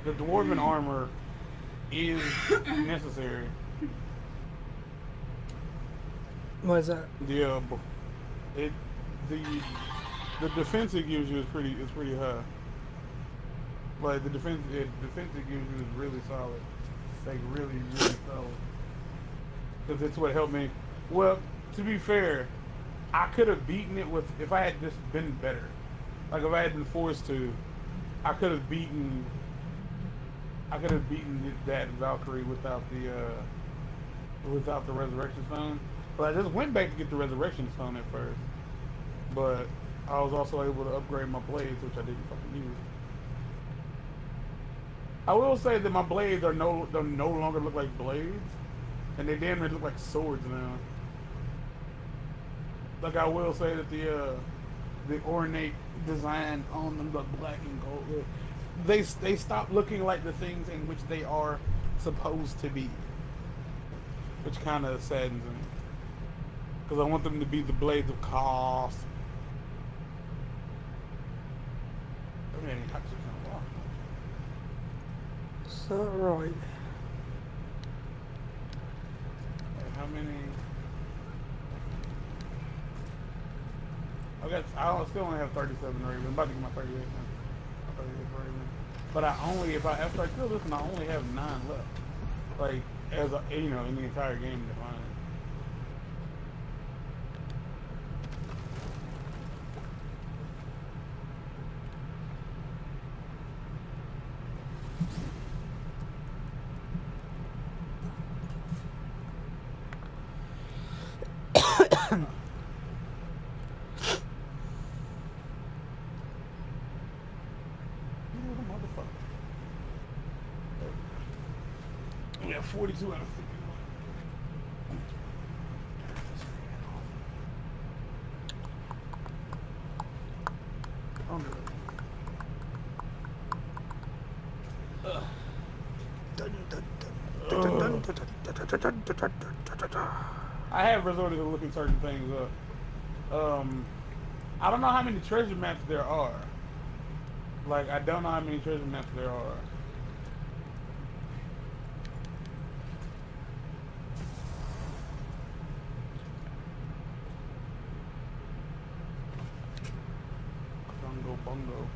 the dwarven armor is necessary. What is that? The it the the defense it gives you is pretty high. Like defense it gives you is really solid, like really solid. Because it's what helped me. Well, to be fair, I could have beaten it with if I had just been better. Like if I had been forced to, I could have beaten. I could have beaten that Valkyrie without the Resurrection Stone. But I just went back to get the Resurrection Stone at first. But I was also able to upgrade my blades, which I didn't fucking use. I will say that my blades are no longer look like blades, and they damn near look like swords now. Like I will say that the ornate design on them, the black and gold, they stop looking like the things in which they are supposed to be, which kind of saddens me because I want them to be the blades of Chaos. I mean, Is that right? how many? I still only have 37 Raven. I'm about to get my 38 now. My 38 Raven. But I only, if I after I kill this one, I only have 9 left. Like as a, in the entire game to find. You motherfucker. We have 42 out of 51. I have resorted to looking certain things up. I don't know how many treasure maps there are. Like, I don't know how many treasure maps there are. Bungo bungo.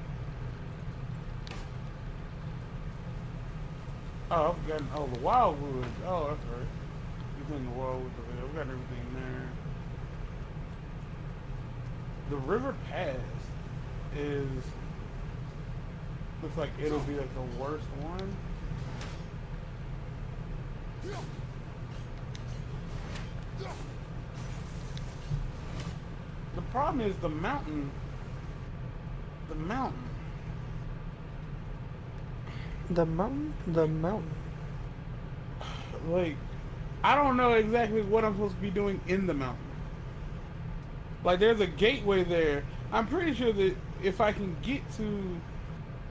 Oh, I've gotten, the Wildwood. Oh, that's right. It's in the Wildwood. I've got everything there. The River Pass is, looks like it'll be like the worst one. The problem is the mountain. The mountain. The mountain? The mountain. Like, I don't know exactly what I'm supposed to be doing in the mountain. Like, there's a gateway there. I'm pretty sure that if I can get to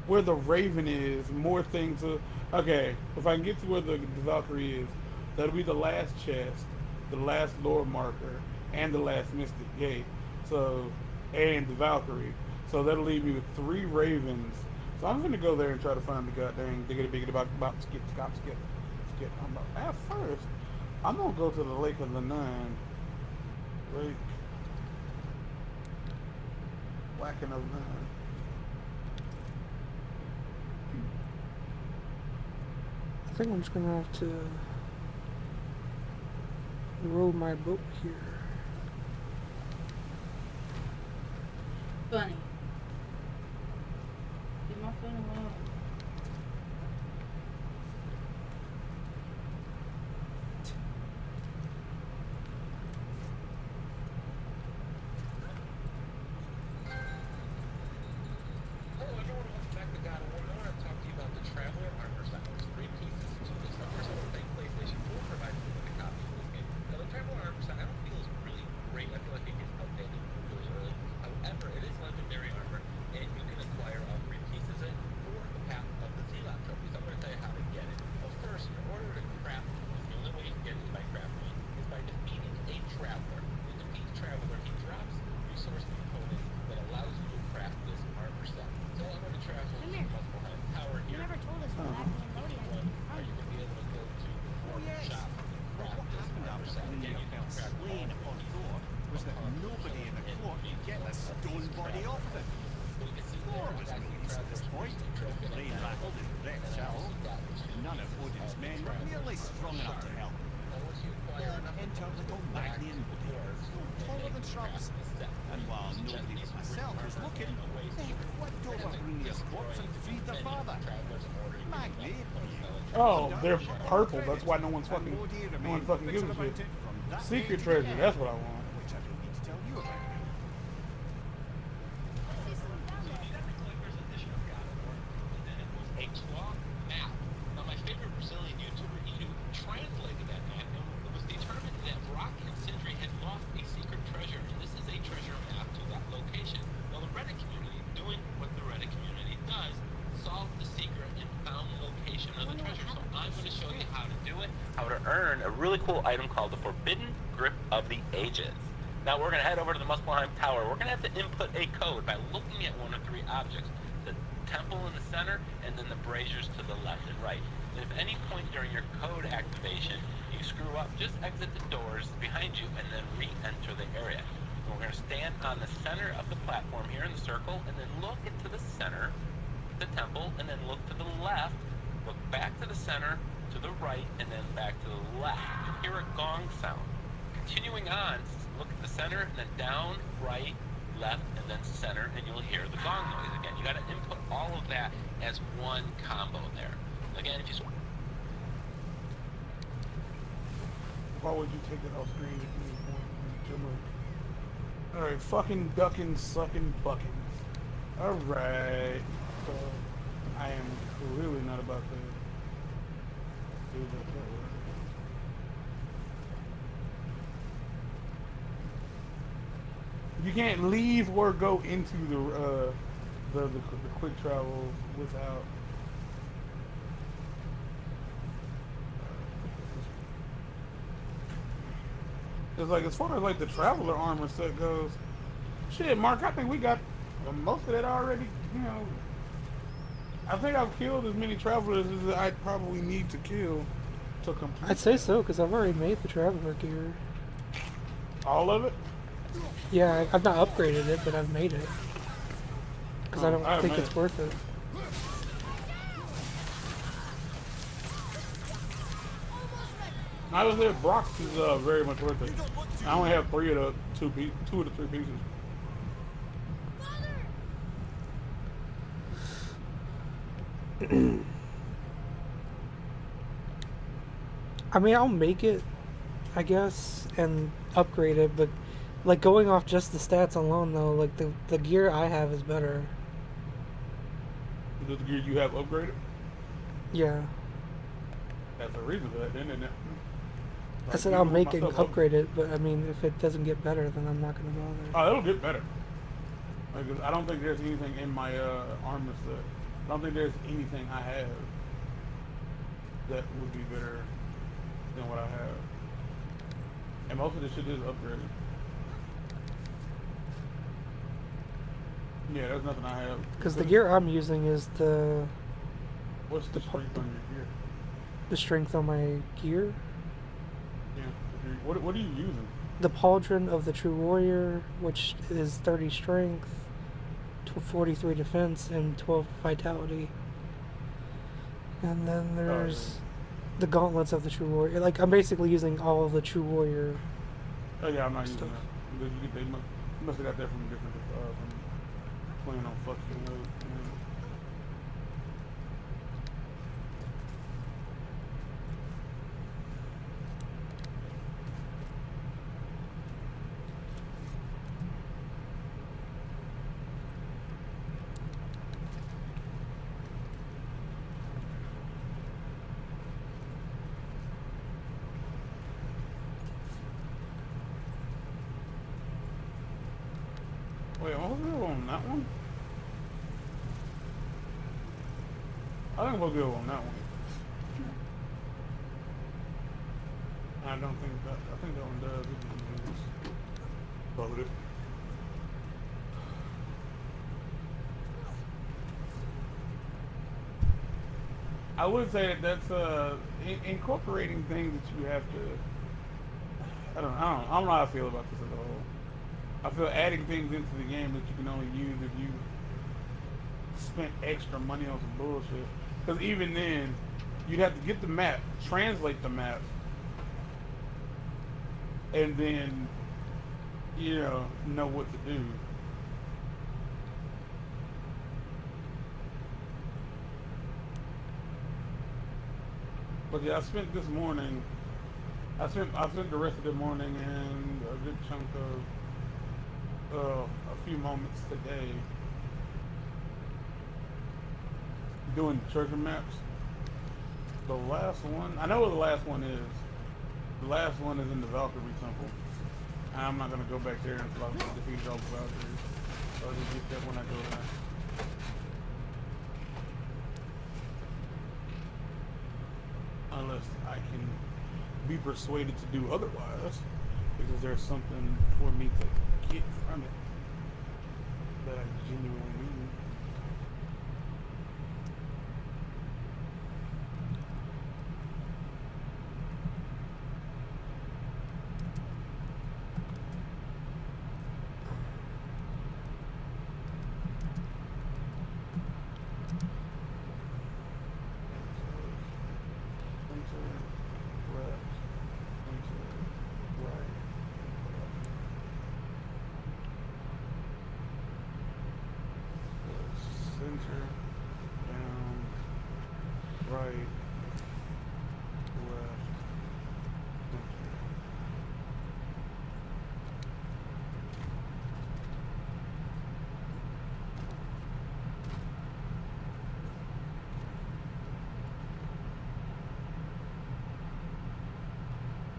where the Raven is, more things will... Okay, if I can get to where the Valkyrie is, that'll be the last chest, the last lore marker, and the last Mystic Gate. So, and the Valkyrie. So that'll leave me with 3 Ravens. So I'm gonna go there and try to find the goddamn diggity biggity about skip. At first, I'm gonna go to the Lake of the Nine. Lake. Whacking of Nine. I think I'm just gonna have to row my boat here. Bunny. Leave my phone alone. They rattled his wreck shell. None of Odin's men were nearly strong enough to help. Then enter little Magni and Woody, taller than shrubs. And while nobody but myself was looking, they flipped over Hrungnir's corpse and freed their father. Magni, Oh, they're purple. That's why no one fucking gives a shit. Secret treasure. That's what I want. which I don't need to tell you about. A cloth map. Now, my favorite Brazilian YouTuber, Edu, translated that map, and it was determined that Brock and Sindri had lost a secret treasure, and this is a treasure map to that location. Now, the Reddit community, doing what the Reddit community does, solved the secret and found the location of the treasure. So I'm going to show you how to do it, how to earn a really cool item called the Forbidden Grip of the Ages. Now, we're going to head over to the Muspelheim Tower. We're going to have to input a code by looking at one of three objects. The temple in the center, and then the braziers to the left and right. And if any point during your code activation you screw up, just exit the doors behind you and then re-enter the area. And we're going to stand on the center of the platform here in the circle, and then look into the center, the temple, and then look to the left, look back to the center, to the right, and then back to the left. You'll hear a gong sound. Continuing on, look at the center, and then down, right, left, and then center, and you'll hear the gong noise again. You got to input all of that as one combo there. Again, if you... Why would you take it off screen at any point? Alright, fucking ducking, sucking buckins. Alright. So, I am clearly not about to do that. You can't leave or go into the quick travel without. It's like, as far as like the traveler armor set goes, shit, Mark, I think we got most of that already. You know, I think I've killed as many travelers as I probably need to kill to complete. I'd say so, because I've already made the traveler gear. All of it. Yeah, I've not upgraded it, but I've made it. Because I don't think it's worth it. I was there. Brock's is very much worth it. I only have two of the three pieces. I mean, I'll make it, I guess, and upgrade it, but like going off just the stats alone, though, like the gear I have is better. The gear you have upgraded? Yeah. That's a reason for that, then, isn't it? Like, I said I'll make it and upgrade it, but I mean, if it doesn't get better, then I'm not going to bother. Oh, it'll get better. Like, I don't think there's anything in my armor set. I don't think there's anything I have that would be better than what I have. And most of this shit is upgraded. Yeah, there's nothing I have. Because the gear I'm using is What's the strength on your gear? the strength on my gear. Yeah. What are you using? The Pauldron of the True Warrior, which is 30 strength, 43 defense, and 12 vitality. And then there's the Gauntlets of the True Warrior. Like, I'm basically using all of the True Warrior. Oh yeah, I'm not using that. They must have got that from different from playing on fucking mode. Wait, what was it on that one? I think we'll go on that one. I don't think that. I think that one does. Probably. I would say that that's incorporating things that you have to. I don't know how I feel about this as a whole. I feel adding things into the game that you can only use if you spent extra money on some bullshit. Because even then, you'd have to get the map, translate the map, and then, you know what to do. But yeah, I spent the rest of the morning and a good chunk of a few moments today doing treasure maps. The last one, I know what the last one is. The last one is in the Valkyrie Temple. And I'm not gonna go back there until I defeat all the Valkyries. So I'll just get that when I go there. Unless I can be persuaded to do otherwise, because there's something for me to get from it that I genuinely need.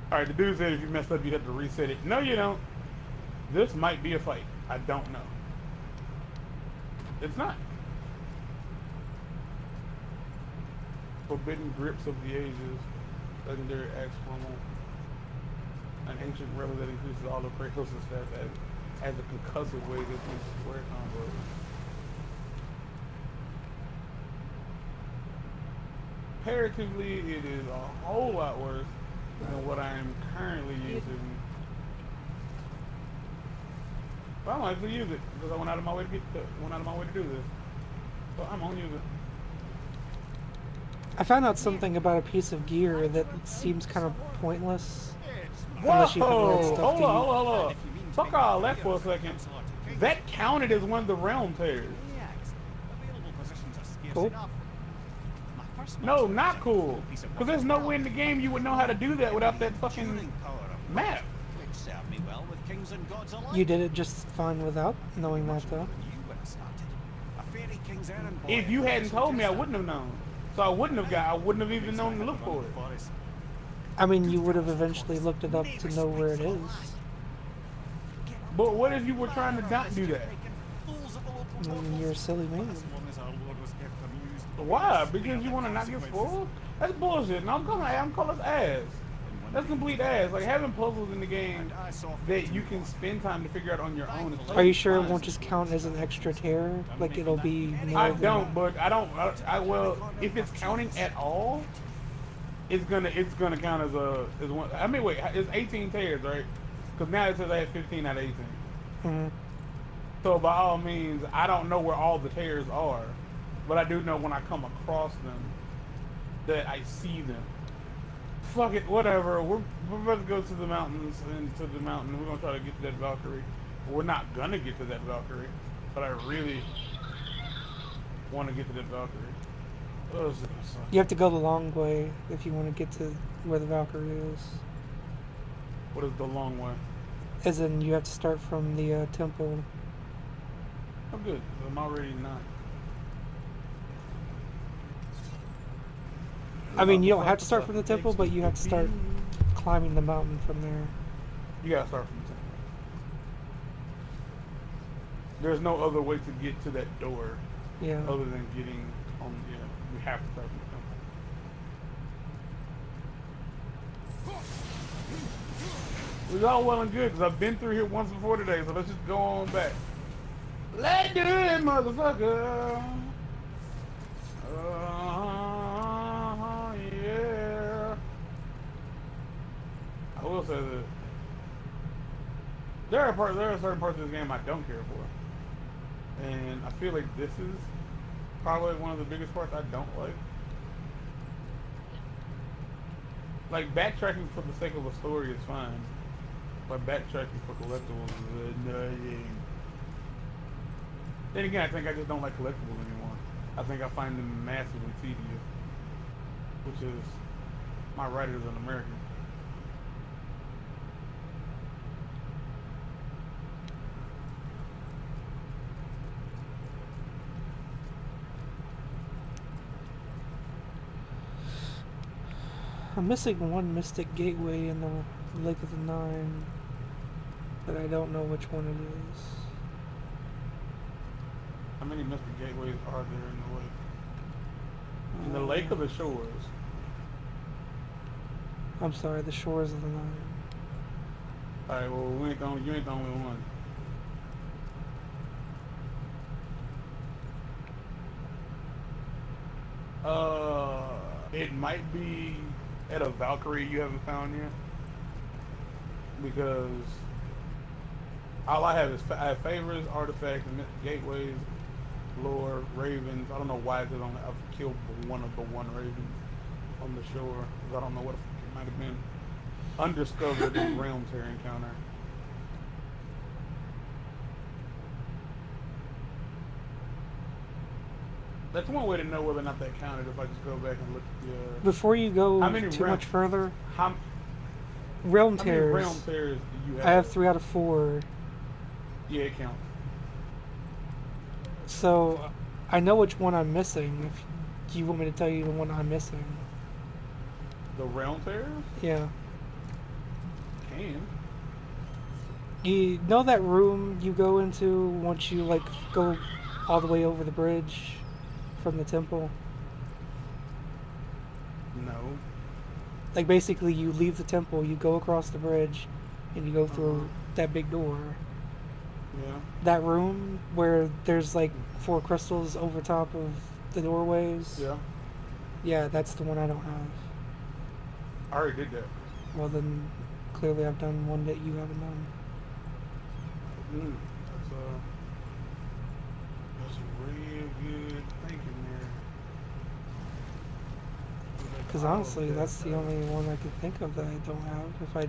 Alright, the dude said if you messed up, you'd have to reset it. No, you don't. This might be a fight. I don't know. It's not. Forbidden Grips of the Ages. Legendary Axe Pommel. An ancient relic that increases all of Kratos' stats as a concussive way that makes square combos. Comparatively, it is a whole lot worse than what I am currently using. But I might actually use it because I went out of my way to do this. So I'm gonna use it. I found out something about a piece of gear that seems kind of pointless. Whoa! Unless you have the right stuff Hold to on. Fuck all that for a second. That counted as one of the realm tears. Cool. No, not cool. Because there's no way in the game you would know how to do that without that fucking map. You did it just fine without knowing that, though. If you hadn't told me, I wouldn't have known. So I wouldn't have even known to look for it. I mean, you would have eventually looked it up to know where it is. But what if you were trying to not do that? I mean, you're a silly man. Why? Because you want to not get spoiled? That's bullshit. No, I'm calling ass. That's complete ass. Like, having puzzles in the game that you can spend time to figure out on your own. Are you sure it won't just count as an extra tear? Like, it'll be more I than... don't, but well, if it's counting at all, it's gonna count as one. I mean, wait, it's 18 tears, right? Because now it says I had 15 out of 18. Mm-hmm. So by all means, I don't know where all the tears are, but I do know when I come across them that I see them. Fuck it, whatever. We're about to go to the mountains and to the mountain. We're gonna try to get to that Valkyrie. We're not gonna get to that Valkyrie, but I really want to get to that Valkyrie. Oh, this is gonna suck. You have to go the long way if you want to get to where the Valkyrie is. What is the long way? As in, you have to start from the temple. I'm good. I'm already not. I mean, you don't have to start from the temple, but you have to start climbing the mountain from there. You gotta start from the temple. There's no other way to get to that door. Yeah. Other than getting on. Yeah, we have to start from the temple. It was all well and good because I've been through here once before today, so let's just go on back. Let's do it, motherfucker. Yeah. I will say that there are certain parts of this game I don't care for, and I feel like this is probably one of the biggest parts I don't like. Like, backtracking for the sake of a story is fine. But backtracking for collectibles is annoying. Then again, I think I just don't like collectibles anymore. I think I find them massively tedious. Which is my right as an American. I'm missing one Mystic Gateway in the Lake of the Nine, but I don't know which one it is. How many Mystic Gateways are there in the lake? In the Lake of the Shores. I'm sorry, the Shores of the Nine. Alright, well, you ain't the only one. It might be at a Valkyrie you haven't found yet. Because all I have is I have favors, artifacts, gateways, lore, ravens. I don't know why because I've killed one of the one ravens on the shore. Because I don't know what it might have been. Undiscovered realm tear encounter. That's one way to know whether or not that counted if I just go back and look at the... Before you go too realm, much further, how realm many tears. realm tears do you have? I have 3 out of 4. Yeah, it counts. So, I know which one I'm missing. If you want me to tell you the one I'm missing. The realm tears? Yeah. Can. You know that room you go into once you, like, go all the way over the bridge from the temple? No. Like, basically, you leave the temple, you go across the bridge, and you go through that big door. Yeah. That room where there's, like, 4 crystals over top of the doorways? Yeah. Yeah, that's the one I don't have. I already did that. Well, then, clearly I've done one that you haven't done. That's real good thinking there. Because honestly, that's the only one I can think of that I don't have. If I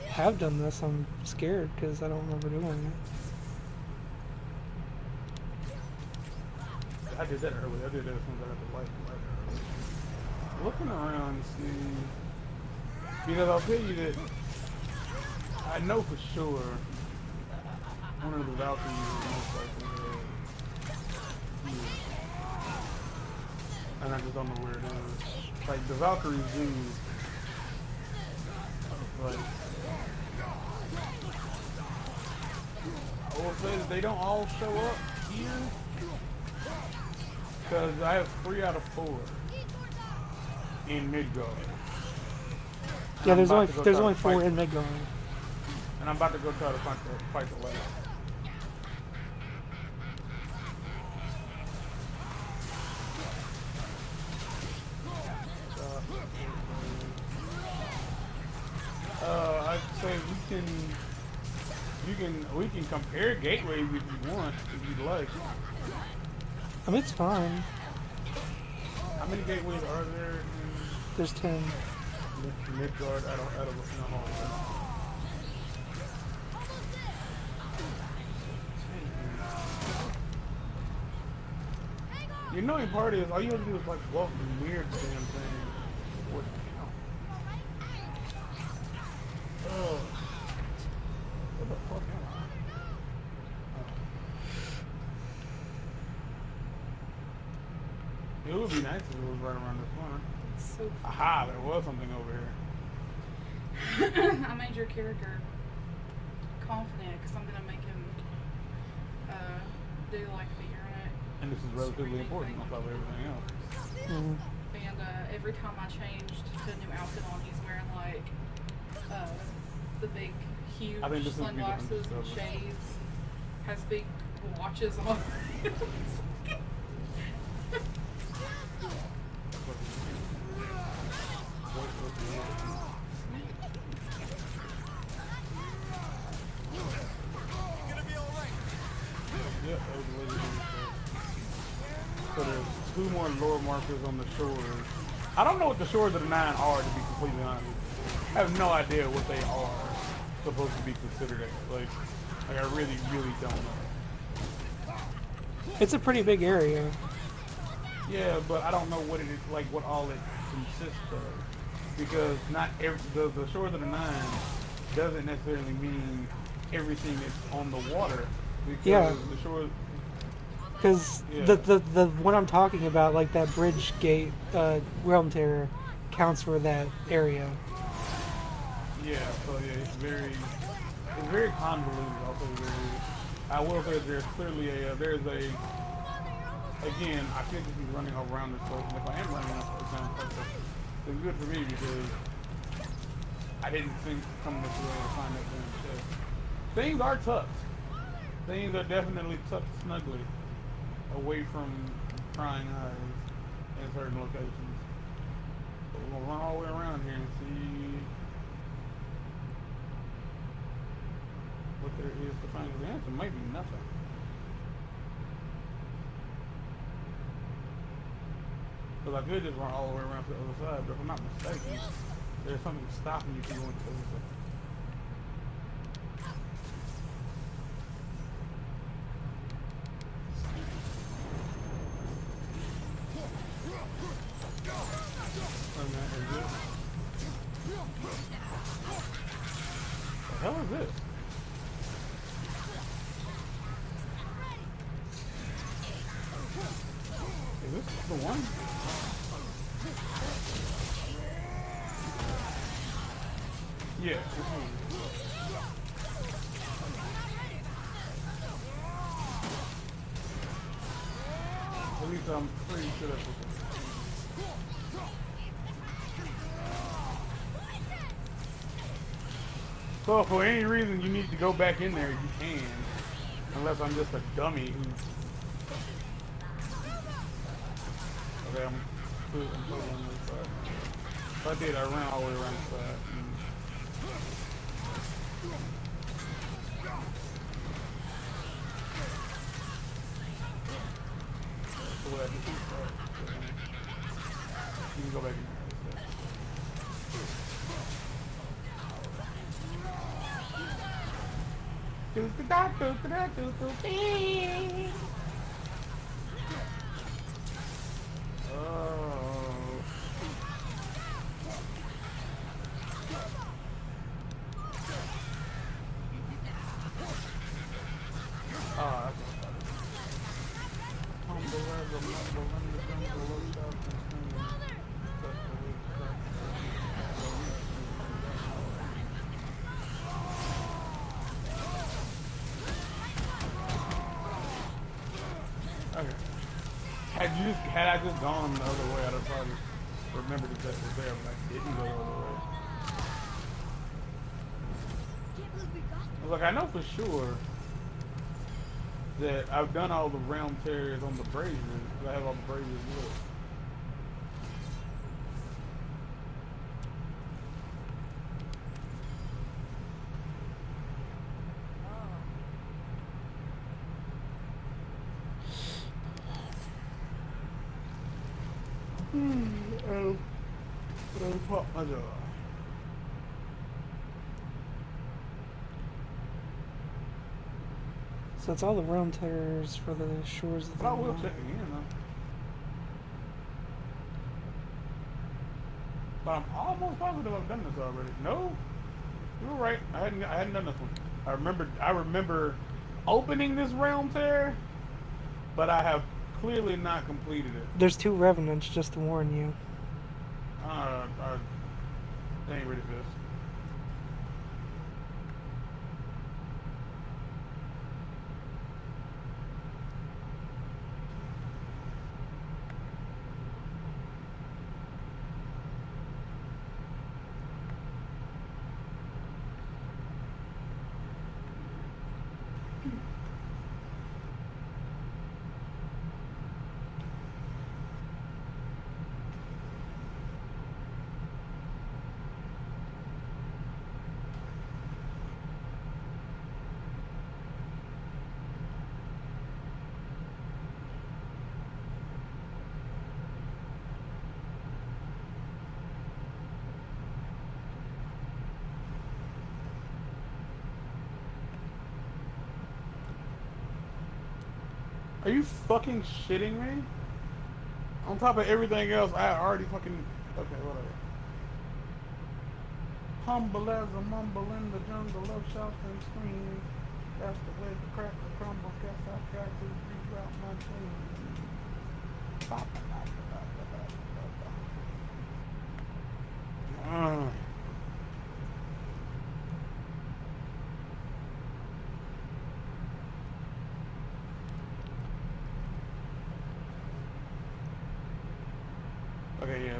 have done this, I'm scared because I don't remember doing it. I did that earlier. I did that as soon as I got the light earlier. Looking around, see, because I'll tell you that I know for sure one of the Valkyries is most likely here. And I just don't know where it is. Like the Valkyries do, like, I will say that they don't all show up here. Because I have 3 out of 4 in Midgard. Yeah, there's only 4 in Midgard. And I'm about to go try to fight the last. I'd say we can compare gateways if you want, if you'd like. I mean, it's fine. How many gateways are there There's 10. in Midgard out of in a hall? The annoying part is all you have to do is like walk near the damn thing. What the hell? Oh. What the fuck am I? It would be nice if it was right around this corner. So Aha, there was something over here. I made your character confident because I'm gonna make him do like the internet. And this is relatively important on top of everything else. Mm. And every time I changed to a new outfit on, he's wearing like the big, huge I think this is sunglasses and shades. Has big watches on. Yep, that was the way to do it. So there's 2 more lore markers on the shores. I don't know what the shores of the 9 are, to be completely honest. I have no idea what they are supposed to be considered as. Like I really, really don't know. It's a pretty big area. Yeah, but I don't know what it is, like what all it consists of. Because not every, the shores of the 9 doesn't necessarily mean everything that's on the water. Because Yeah. the shores... Because Yeah. the one I'm talking about, like that bridge gate, Realm Terror, counts for that area. Yeah, so yeah, it's very convoluted. I'll say very. I will say there's clearly again, I feel like he's running around this place, and if I am running around this place, it's good for me because I didn't think to come this way to find that damn chest. Things are tucked. Things are definitely tucked snugly away from prying eyes in certain locations. So we're gonna run all the way around here and see what there is to find. The answer might be nothing. Because I could just run all the way around to the other side, but if I'm not mistaken, there's something stopping you from going to the other side. What the hell is this? Is this the one? Yeah, this one. At least I'm pretty sure that's what it is. So if for any reason you need to go back in there, you can. Unless I'm just a dummy who... Okay, I'm totally on this side. If I did, I ran all the way around the side. So what I did was, you can go back in there. Okay. Had I just gone the other way, I'd have probably remembered that that was there, but I didn't go the other way. I was like, I know for sure that I've done all the realm terrors on the braziers, because I have all the braziers lit. Pop my jaw. So it's all the realm terrors for the shores of the But I will Nile. check again though. But I'm almost positive I've done this already. No, you were right. I hadn't done this one. I remember opening this realm tear, but I have clearly not completed it. There's 2 revenants, just to warn you. They ain't ready for this. Are you fucking shitting me? On top of everything else, I already fucking... Okay, whatever. Humble as a mumble in the jungle of shouts and screams. That's the way the cracker crumbles. Guess I try to reroute my dreams. Uh. Okay, yeah.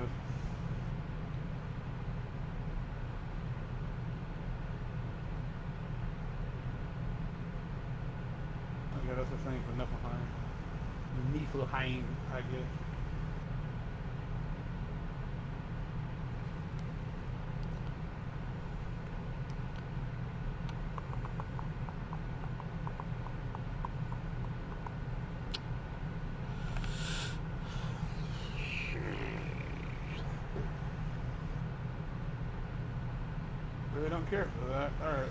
Okay, that's the same for Niflheim. Niflheim, I guess. Really don't care for that. Alright.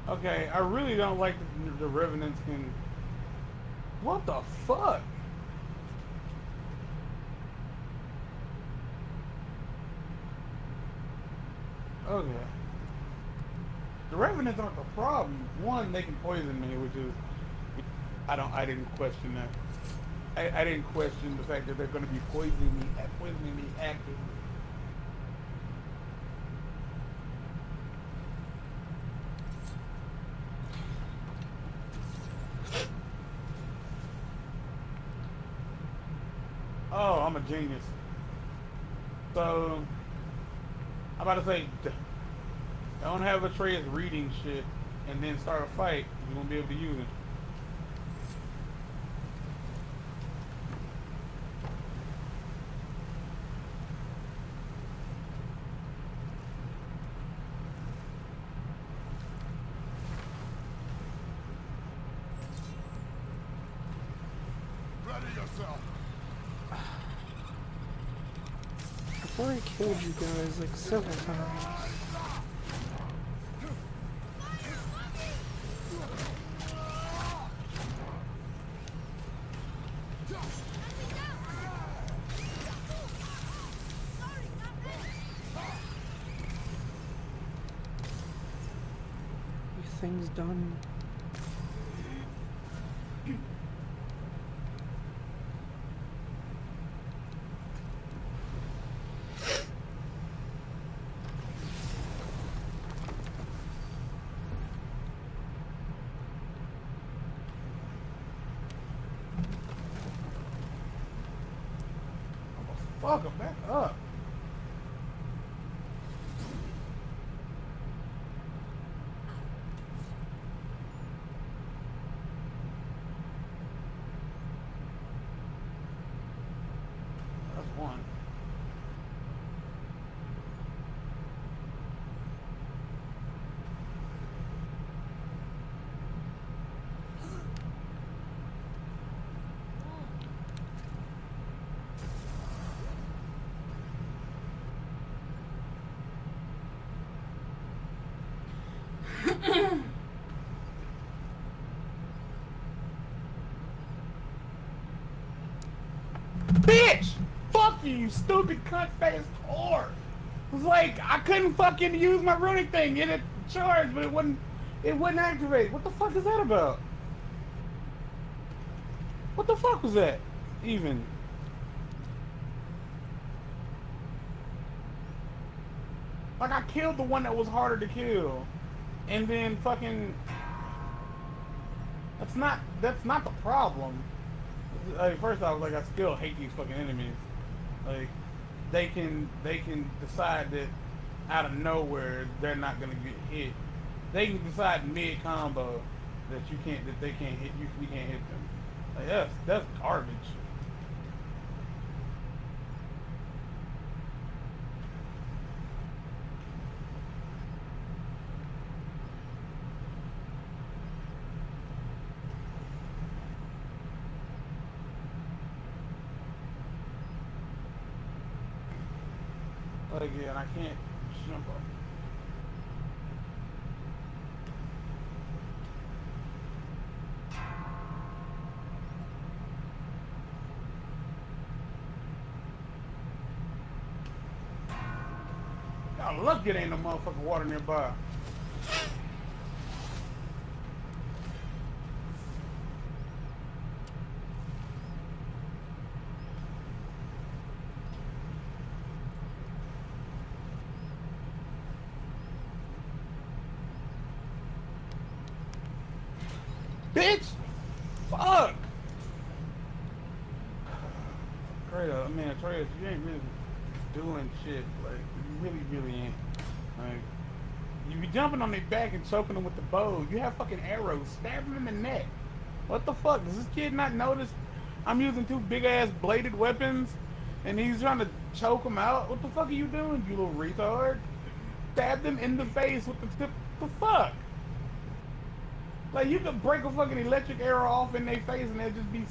Okay, I really don't like the Revenants can... What the fuck? Okay. The Revenants aren't the problem. One, they can poison me, which is... I didn't question that. I didn't question the fact that they're going to be poisoning me actively. Oh, I'm a genius. So, I'm about to say, don't have Atreus reading shit and then start a fight. You won't be able to use it. Ready yourself. Before I killed you guys like several times. Things done. Fuck him back up. That's one. Bitch! Fuck you, you stupid cunt-faced whore! It was like, I couldn't fucking use my runic thing. It had charged, but it wouldn't activate. What the fuck is that about? What the fuck was that, even? Like, I killed the one that was harder to kill. And then fucking... That's not the problem. Like, first off, like, I still hate these fucking enemies. Like, they can decide that out of nowhere they're not gonna get hit. They can decide mid combo that you can't, that they can't hit you. We can't hit them. Like, that's garbage. Like, yeah, and I can't jump up. Y'all lucky it ain't no motherfucking water nearby. Bitch! Fuck! Kratos, I mean, Atreus, you ain't really doing shit. Like, you really ain't. Like, you be jumping on their back and choking them with the bow. You have fucking arrows. Stab them in the neck. What the fuck? Does this kid not notice I'm using two big-ass bladed weapons and he's trying to choke them out? What the fuck are you doing, you little retard? Stab them in the face with the tip. What the fuck? Like, you could break a fucking electric arrow off in their face and they'll just be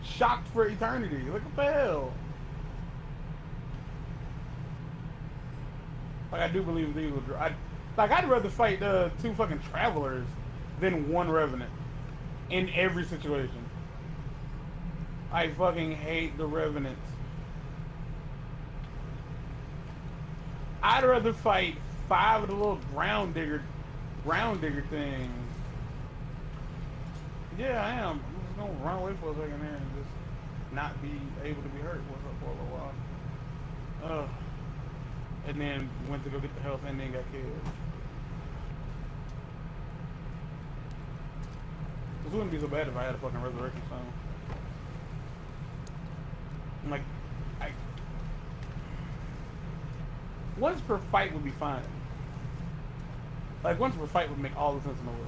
shocked for eternity. Like, what the hell? Like, I do believe these will draw. I'd rather fight two fucking travelers than one revenant in every situation. I fucking hate the revenants. I'd rather fight 5 of the little ground digger things. Yeah, I am. I'm just gonna run away for a second there and just not be able to be hurt for a little while. And then went to go get the health and then got killed. This wouldn't be so bad if I had a fucking resurrection stone. Like, once per fight would be fine. Like, once per fight would make all the sense in the world.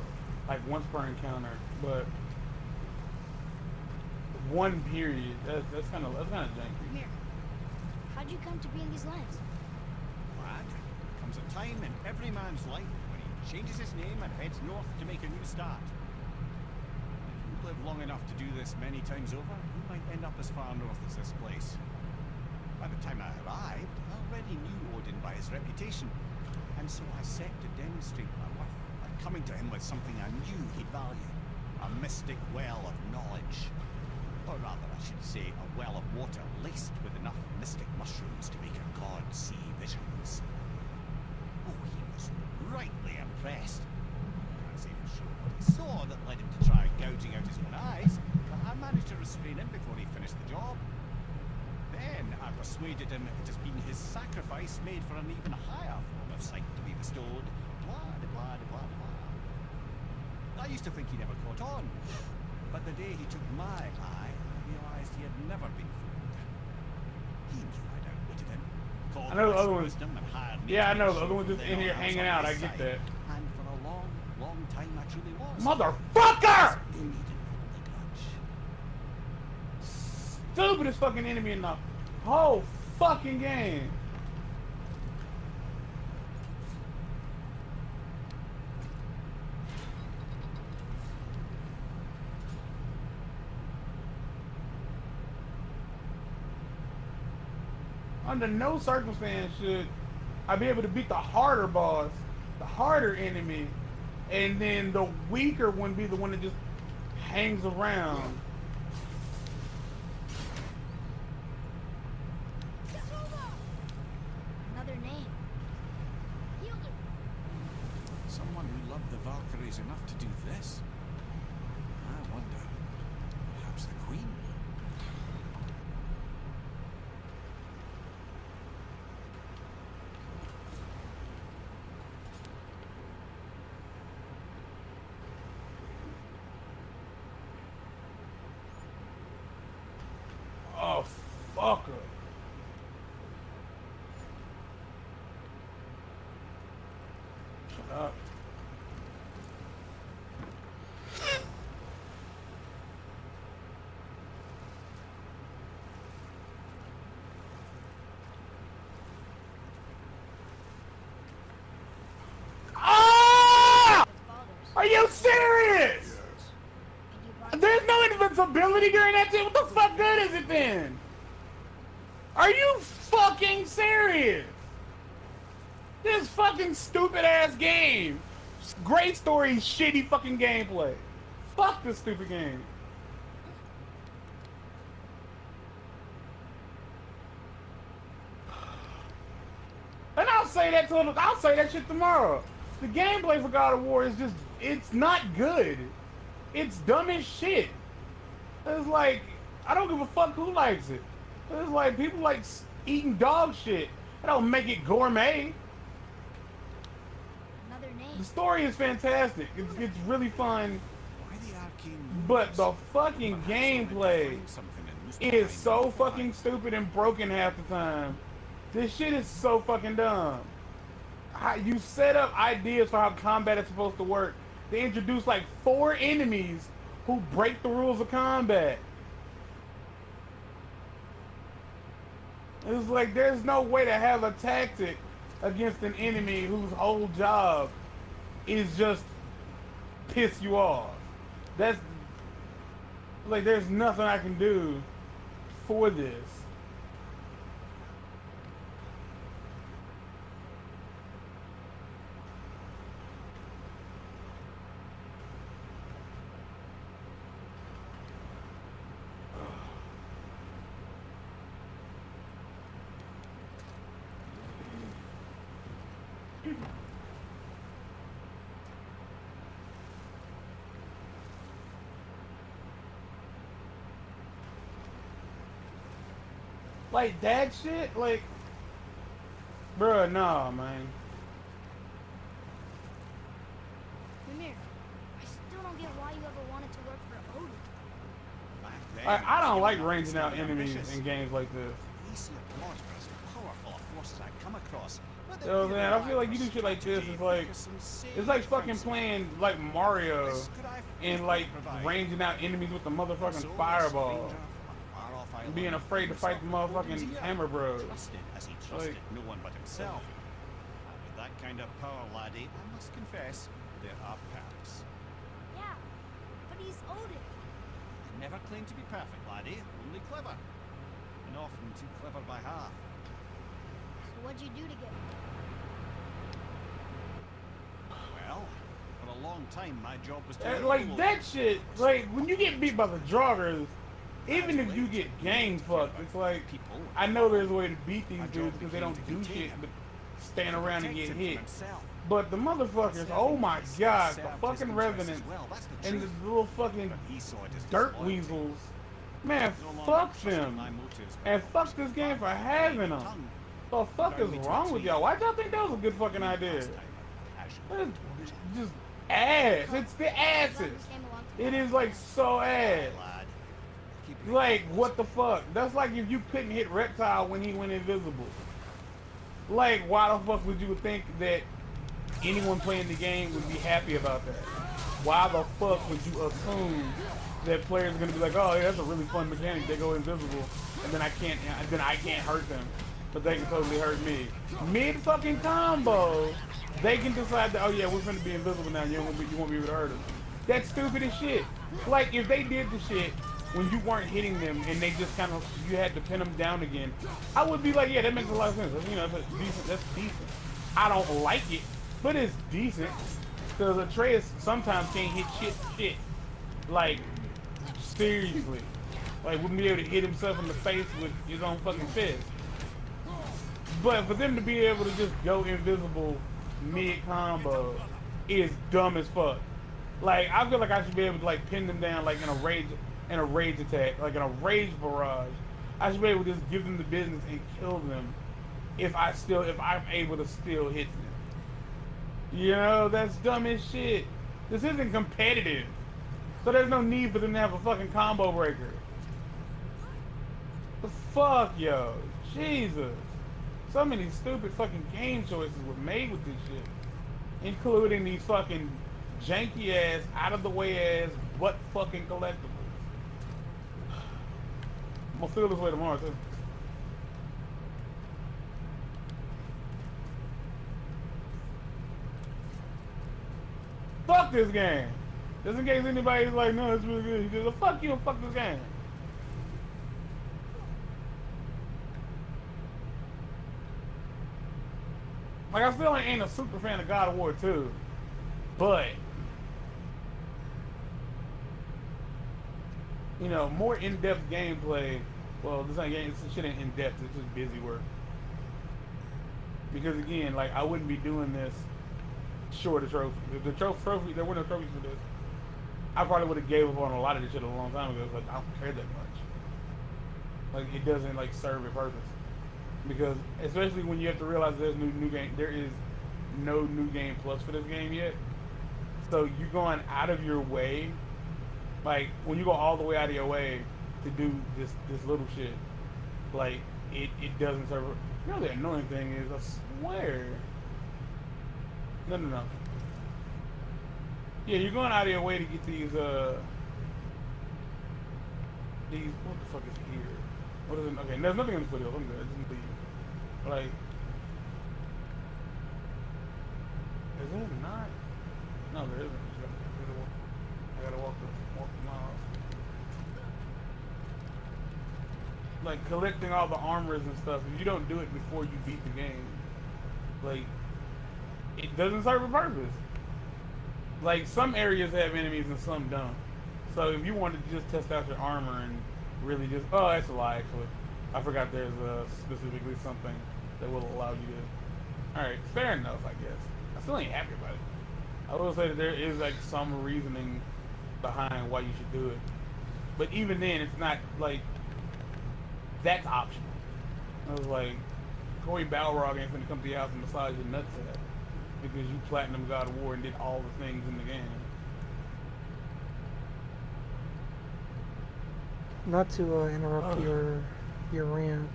Like, once per encounter, but one period, that's kind of janky. Mir, how'd you come to be in these lands? Lad, comes a time in every man's life when he changes his name and heads north to make a new start. If you live long enough to do this many times over, you might end up as far north as this place. By the time I arrived, I already knew Odin by his reputation, and so I set to demonstrate my worth by coming to him with something I knew he'd value, a mystic well of knowledge. Or rather, I should say, a well of water laced with enough mystic mushrooms to make a god see visions. Oh, he was rightly impressed. I can't say for sure what he saw that led him to try gouging out his own eyes, but I managed to restrain him before he finished the job. Then I persuaded him it has been his sacrifice made for an even higher form of sight to be bestowed. Blah, de blah, de blah, de blah. I used to think he never caught on, but the day he took my eye, I realized he had never been fooled. He knew I'd outwitted him. I know the other one's... Yeah, I know the other one's just in here hanging out. I get that. And for a long, long time I truly was. Motherfucker! Stupidest fucking enemy in the whole fucking game. Under no circumstance should I be able to beat the harder boss, the harder enemy, and then the weaker one be the one that just hangs around. Another name. Hildur. Someone who loved the Valkyries enough to do this? I wonder. Perhaps the Queen? Oh, fucker. Shut up. Are you fucking serious? This fucking stupid ass game. Great story, shitty fucking gameplay. Fuck this stupid game. And I'll say that shit tomorrow. The gameplay for God of War is just, it's not good. It's dumb as shit. It's like, I don't give a fuck who likes it. It's like, people like eating dog shit. That don't make it gourmet. Another name. The story is fantastic. It's really fun. Why the arcane But the rules? fucking gameplay is so fucking stupid and broken half the time. This shit is so fucking dumb. You set up ideas for how combat is supposed to work. They introduce like 4 enemies who break the rules of combat. It's like there's no way to have a tactic against an enemy whose whole job is just piss you off. That's like there's nothing I can do for this. Like that shit? Like, bruh, nah, man. Mimir, I still don't get why you ever wanted to work for Odin. Back then, I don't like humans ranging out were enemies ambitious. in games like this. These are monstrous, powerful forces I come across. But You know what I'm saying? I feel like you do shit like this, it's like fucking playing like Mario and like ranging out enemies with the motherfucking fireball. And being afraid to fight the motherfucking Hammer Bros. Trusted as he trusted Like- no one but himself. And with that kind of power, laddie, I must confess, there are perks. Yeah, but he's Odin. I never claimed to be perfect, laddie, only clever. And often too clever by half. So what'd you do to get him? Well, for a long time my job was to Like rule that shit, like when you get beat by the joggers, even if you get game fucked, it's like, people. I know there's a way to beat these My job dudes because they became don't to do contain shit him, but stand around and get protect him hit. from himself. But the motherfuckers, oh my god, the fucking revenants Well, that's the and the truth. little fucking But he saw it as dirt disloyalty. weasels, man, No longer fuck trusting them. my motives, And but fuck this game for having them. tongue. The fuck is wrong with y'all? Why y'all think that was a good fucking idea? Last time, passion. It's just ass. It's the Glad asses. we came along to It is like so ass. Lad, keep it Like, what the fuck? That's like if you couldn't hit Reptile when he went invisible. Like, why the fuck would you think that anyone playing the game would be happy about that? Why the fuck would you assume that players are gonna be like, oh, yeah, that's a really fun mechanic. They go invisible, and then I can't hurt them, but they can totally hurt me. Mid fucking combo, they can decide that, oh yeah, we're gonna be invisible now. You won't be able to hurt us. That's stupid as shit. Like if they did the shit when you weren't hitting them and they just kind of, you had to pin them down again, I would be like, yeah, that makes a lot of sense. You know, that's decent. I don't like it, but it's decent. Because Atreus sometimes can't hit shit. Like, seriously. Like, wouldn't be able to hit himself in the face with his own fucking fist. But for them to be able to just go invisible mid-combo is dumb as fuck. Like, I feel like I should be able to, like, pin them down, like, in a rage attack, like in a rage barrage. I should be able to just give them the business and kill them if I'm able to still hit them. You know, that's dumb as shit. This isn't competitive. So there's no need for them to have a fucking combo breaker. The fuck, yo. Jesus. So many stupid fucking game choices were made with this shit. Including these fucking janky ass, out of the way ass, butt fucking collectibles. I'm gonna feel this way tomorrow too. Fuck this game. Just in case anybody's like, no, it's really good. He goes, fuck you and fuck this game. Like, I still ain't a super fan of God of War 2, but you know, more in-depth gameplay. Well, this ain't game. This shit ain't in-depth. It's just busy work. Because again, like, I wouldn't be doing this short of trophy. If the trophy, there were no trophies for this, I probably would have gave up on a lot of this shit a long time ago. Like, I don't care that much. Like, it doesn't like serve a purpose. Because especially when you have to realize there's new game, there is no new game plus for this game yet. So you're going out of your way. Like, when you go all the way out of your way to do this little shit, like, it doesn't serve. You know, the annoying thing is, I swear. No. Yeah, you're going out of your way to get these, what the fuck is here? What is it? Okay, there's nothing in the foothills. I'm good. Just leave. Like, is there not? No, there isn't. I gotta walk the mile. Like, collecting all the armors and stuff, if you don't do it before you beat the game, like, it doesn't serve a purpose. Like, some areas have enemies and some don't. So if you wanted to just test out your armor and really just, oh, that's a lie, actually. I forgot there's specifically something that will allow you to. Alright, fair enough, I guess. I still ain't happy about it. I will say that there is, like, some reasoning behind why you should do it. But even then, it's not, like, that's optional. I was like, Corey Balrog ain't finna come to your house and massage your nutsack because you platinum God of War and did all the things in the game. Not to interrupt your rant,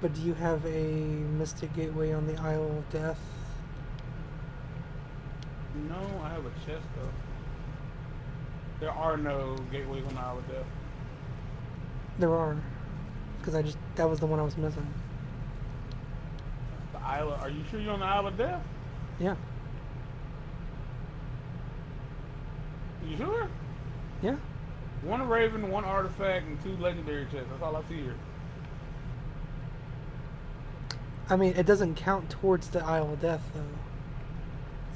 but do you have a Mystic Gateway on the Isle of Death? No, I have a chest though. There are no gateways on the Isle of Death. There are, because that was the one I was missing. The Isle of, are you sure you're on the Isle of Death? Yeah. You sure? Yeah. One Raven, one Artifact, and 2 Legendary chests. That's all I see here. I mean, it doesn't count towards the Isle of Death, though.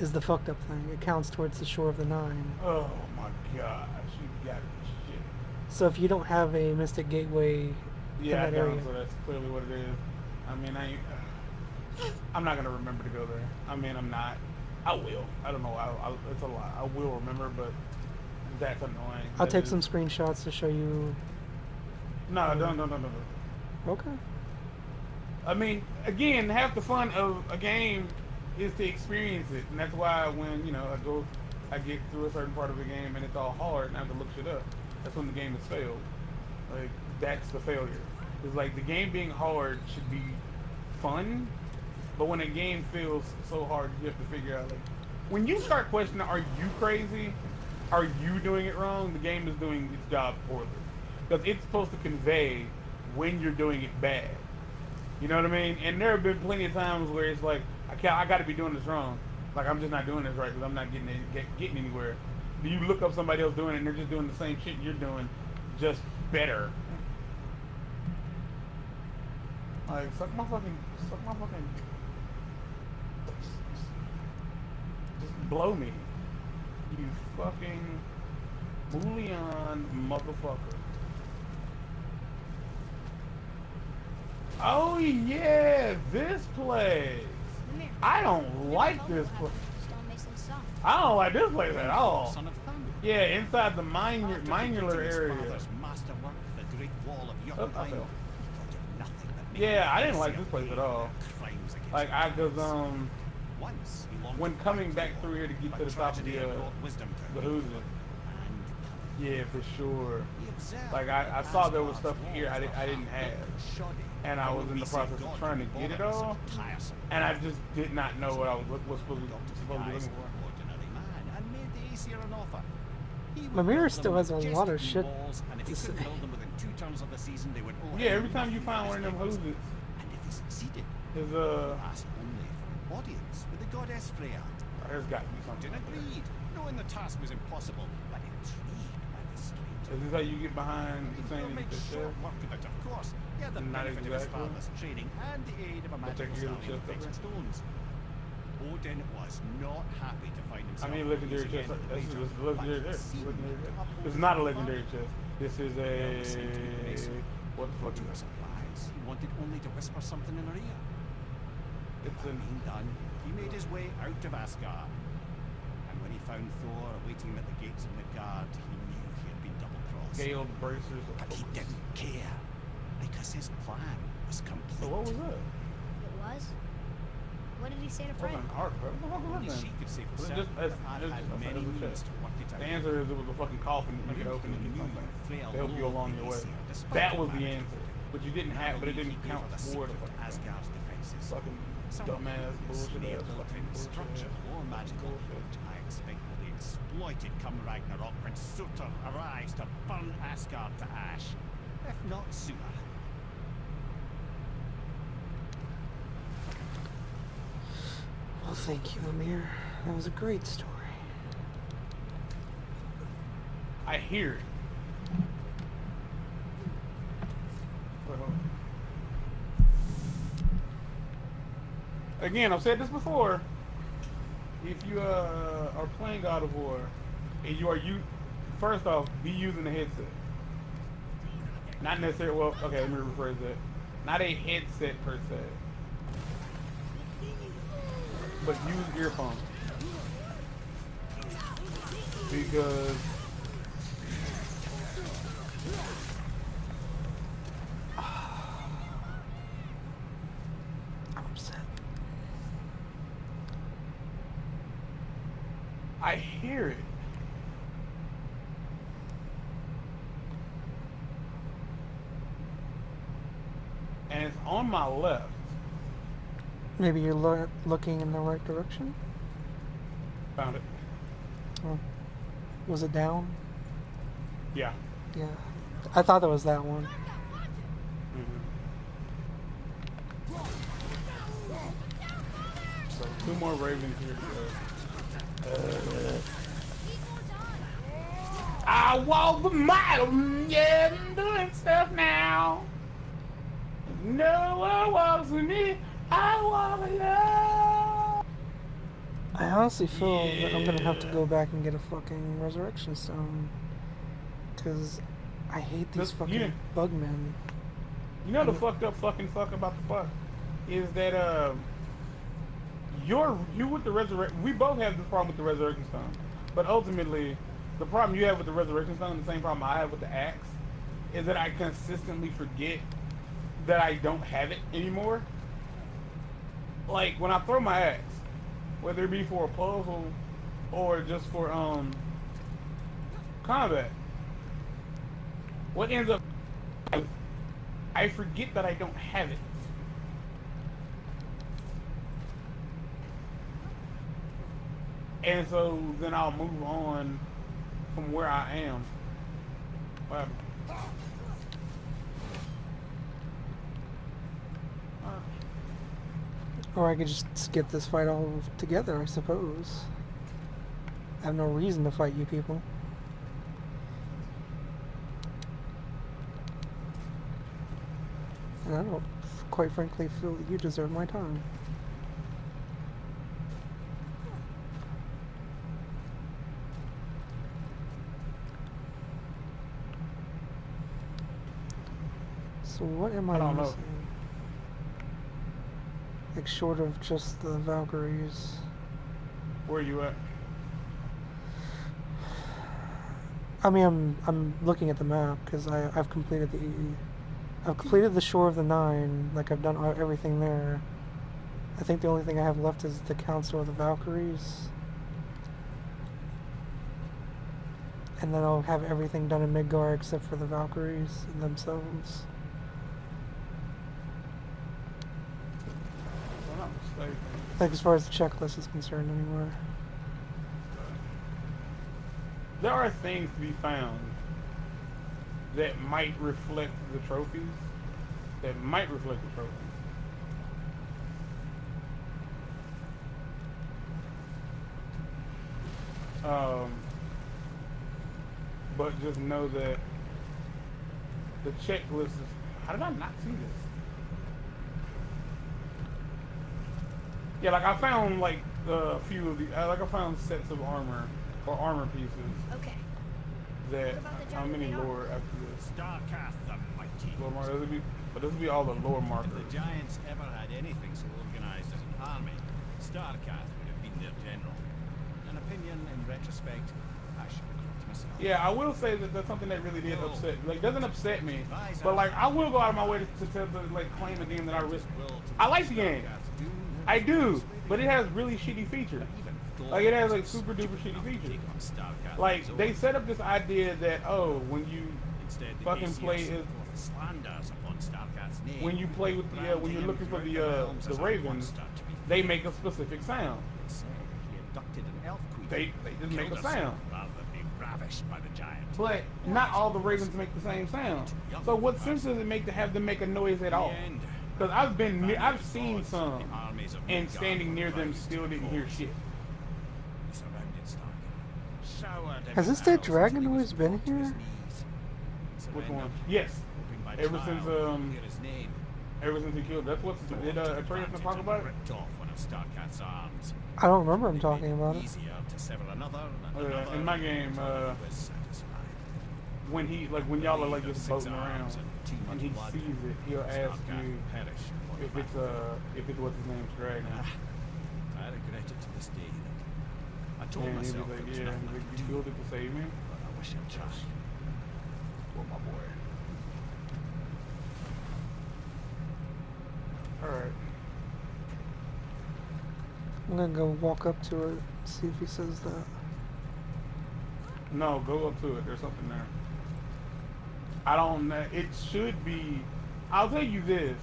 Is the fucked up thing. It counts towards the Shore of the Nine. Oh my gosh, you got shit. So if you don't have a Mystic Gateway in that area, so that's clearly what it is. I mean, I'm not gonna remember to go there. I mean, I'm not. I will. I don't know. It's a lot. I will remember, but that's annoying. I'll take some screenshots to show you. No, don't. Okay. I mean, again, half the fun of a game is to experience it, and that's why when, you know, I get through a certain part of the game and it's all hard and I have to look shit up, that's when the game has failed. Like, that's the failure. It's like, the game being hard should be fun, but when a game feels so hard, you have to figure out, like, when you start questioning, are you crazy? Are you doing it wrong? The game is doing its job poorly. Because it's supposed to convey when you're doing it bad. You know what I mean? And there have been plenty of times where it's like, I got to be doing this wrong. Like, I'm just not doing this right because I'm not getting anywhere. Do you look up somebody else doing it and they're just doing the same shit you're doing, just better? Like, suck my fucking, just blow me. You fucking Mulian motherfucker. Oh yeah, this place. I don't like this place. I don't like this place at all. Yeah, inside the minular area. Yeah, I didn't like this place at all. Like, when coming back through here to get to the top of the Hoosier. Yeah, for sure. Like, I saw there was stuff here I didn't have. And I was in the process of trying to get it all. And I just did not know what I was supposed to be looking for. Mimir still has a lot of shit to say. Yeah, every time you find one of them Hoosiers, there's there's got to be something. Agreed. Knowing the task was impossible, but intrigued by the stranger. Is this how you get behind the He'll same make chest? short work of it, of course. He had the Not benefit of his exactly. father's training and the aid of a But take magical your stallion of chest fixing over. stones. Odin was not happy to find I himself mean, at legendary the chest. end of the This wager, is a legendary but chest. seemed Legendary to chest. uphold This is not a his legendary value. chest. This is Well, it seemed to be the next a what the fuck To is her it? surprise, he wanted only to whisper something in her ear. It's That an being done, he made his way out of Asgard. And when he found Thor awaiting him at the gates of Midgard, he knew he had been double-crossed. scaled bracers. But he didn't care, because his plan was complete. So what was that? It was? What did he say to That Frank? was an art. What the fuck was Only that she then? could say for Was it certain just that as Ad just had a many chest? means to work it out. The answer is it was a fucking coffin that you could open and get something to help you along your way. That was the answer. But you didn't have, but it didn't count toward the fucking Asgard's defenses. fucking Someone dumbass whose bullshit mere ass fucking built-in structure bullshit. or magical, Bullshit. which I expect will be exploited come Ragnarok when Surtur arrives to burn Asgard to ash, if not sooner. Well, thank you, Amir. That was a great story. I hear it. Wait, hold on. Again, I've said this before. If you are playing God of War and first off, be using a headset. Not necessarily. Well, okay, let me rephrase that. Not a headset per se, but use earphones because I'm upset. I hear it. And it's on my left. Maybe you're looking in the right direction? Found it. Oh. Was it down? Yeah. Yeah. I thought that was that one. So 2 more ravens here to go. I walk the mile, yeah, I'm doing stuff now. No one walks with me, I walk alone. I honestly feel that I'm gonna have to go back and get a fucking resurrection stone. Because I hate these This- fucking yeah. bugmen. You know the fucked up fucking fuck about the fuck is that you with the resurrection. We both have this problem with the resurrection stone, but ultimately, the problem you have with the resurrection stone, the same problem I have with the axe, is that I consistently forget that I don't have it anymore. Like when I throw my axe, whether it be for a puzzle or just for combat, what ends up is I forget that I don't have it. And so then I'll move on from where I am. What happened? Or I could just skip this fight all together, I suppose. I have no reason to fight you people. And I don't, quite frankly, feel that you deserve my time. So what am I don't know. missing? Like short of just the Valkyries. Where are you at? I mean, I'm looking at the map because I've completed the Shore of the Nine. Like I've done everything there. I think the only thing I have left is the Council of the Valkyries, and then I'll have everything done in Midgard except for the Valkyries themselves. If I'm not mistaken. Like as far as the checklist is concerned, anyway. There are things to be found that might reflect the trophies. but just know that the checklist is. How did I not see this? Yeah, like I found like a few of the like I found sets of armor or armor pieces Okay. that What about the how giant many radar? lore after this? Starcraft the mighty. Lore marker. This would be all the lore If markers. the Giants ever had anything so organized as an army, Starcraft would have been their general. An opinion in retrospect, I should have kept to myself. Yeah, I will say that that's something that really did upset. Like, doesn't upset me, but like I will go out of my way to like claim a game that I like the game. I do, but it has really shitty features. Like it has like super duper shitty features. Like they set up this idea that when you fucking play is when you play with the when you're looking for the ravens, they make a specific sound. They just make a sound. But not all the ravens make the same sound. So what sense does it make to have them make a noise at all? Because I've seen some, and standing near them still didn't hear shit. Has this dead dragon always been here? Which one? Yes. Ever since he killed. That's what's did Atreus talk about it? I don't remember him talking about it. In my game, when when y'all are like just boating around and he sees it, he'll ask you if it's what's his name's dragon. I regret it to this day. I told And he'll myself be like, it was yeah, nothing he's like, like you killed it to save me. but I wish I'd tried. Well, my boy. Alright. I'm gonna go walk up to it, see if he says that. No, go up to it. There's something there. I don't know. It should be. I'll tell you this.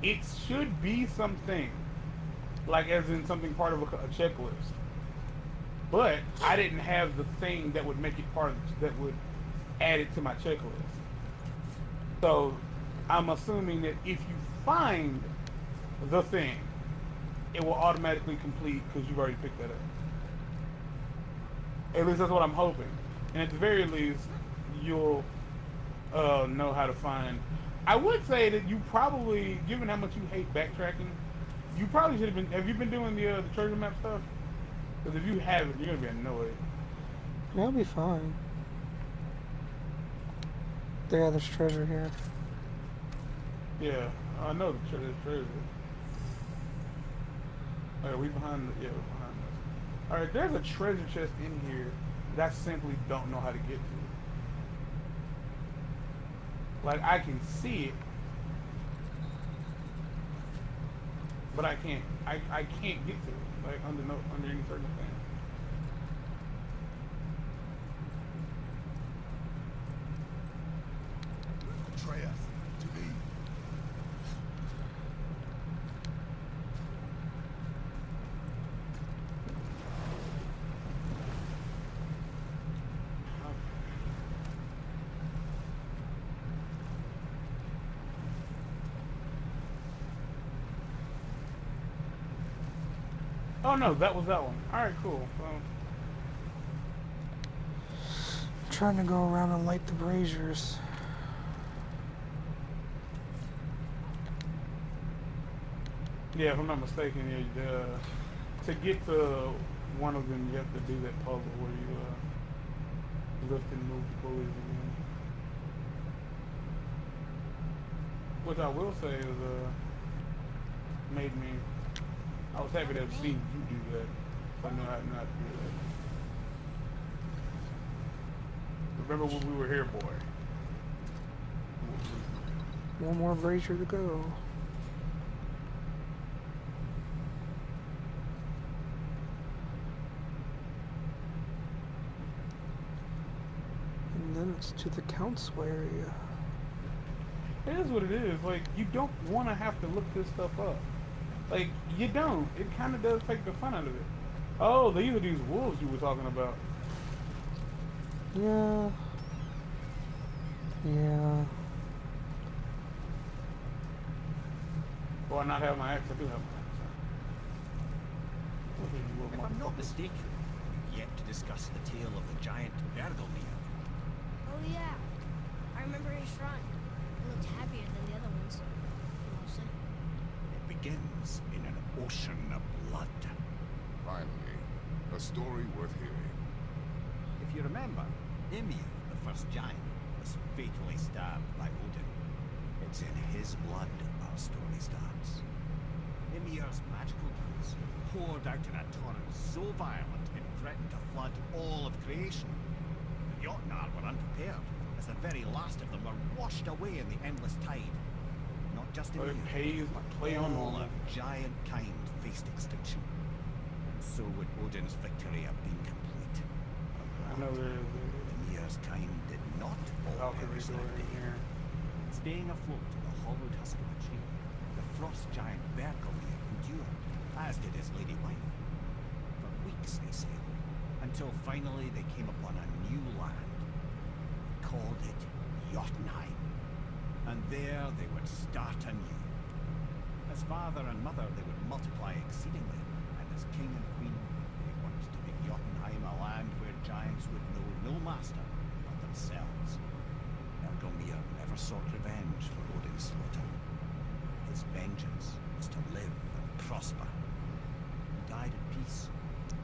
It should be something. Like, as in something part of a checklist. But I didn't have the thing that would make it part of, that would add it to my checklist. So, I'm assuming that if you find the thing, it will automatically complete because you've already picked that up. At least that's what I'm hoping. And at the very least, you'll know how to find. I would say that you probably, given how much you hate backtracking, you probably should have been. Have you been doing the treasure map stuff? Because if you haven't, you're gonna be annoyed. That'll be fine. Yeah, there's treasure here. Yeah, I know the treasure. Alright, we behind. Yeah, we're behind us. Alright, there's a treasure chest in here that I simply don't know how to get to. Like, I can see it, but I can't. I can't get to it. Like under any circumstance. Atreus, to me. Oh no, that was that one. Alright, cool. Trying to go around and light the braziers. Yeah, if I'm not mistaken, to get to one of them, you have to do that puzzle where you lift and move the pulleys again. Which I will say is made me. I was happy to have seen you do that. So I know how to do that. Remember when we were here, boy? One more brazier to go. And then it's to the council area. It is what it is. Like, you don't want to have to look this stuff up. Like, you don't. It kind of does take the fun out of it. Oh, these are these wolves you were talking about. Yeah. Yeah. Well, I not have my axe. I do have my axe. If I'm not mistaken, yet to discuss the tale of the giant Bergelmir. Oh yeah. I remember his shrine. He looked happier than the other ones. Mostly. It begins in an ocean of blood. Finally, a story worth hearing. If you remember, Ymir, the first giant, was fatally stabbed by Odin. It's in his blood our story starts. Ymir's magical juice poured out in a torrent so violent it threatened to flood all of creation. The Jotnar were unprepared, as the very last of them were washed away in the endless tide. Not just But Ymir, it pays like play on all normal. of giant kind faced extinction. And so would Odin's victory have been complete. I know there is Ymir's kind did not a all Valkyrie perish door that in day. here. Staying afloat in the hollowed husk of a tree, the frost giant Bergelmir endured, as did his lady wife. For weeks they sailed, until finally they came upon a new land. They called it Jotunheim. And there they would start anew. As father and mother they would multiply exceedingly, and as king and queen they worked to make Jotunheim a land where giants would know no master but themselves. Bergelmir never sought revenge for Odin's slaughter. His vengeance was to live and prosper. He died at peace,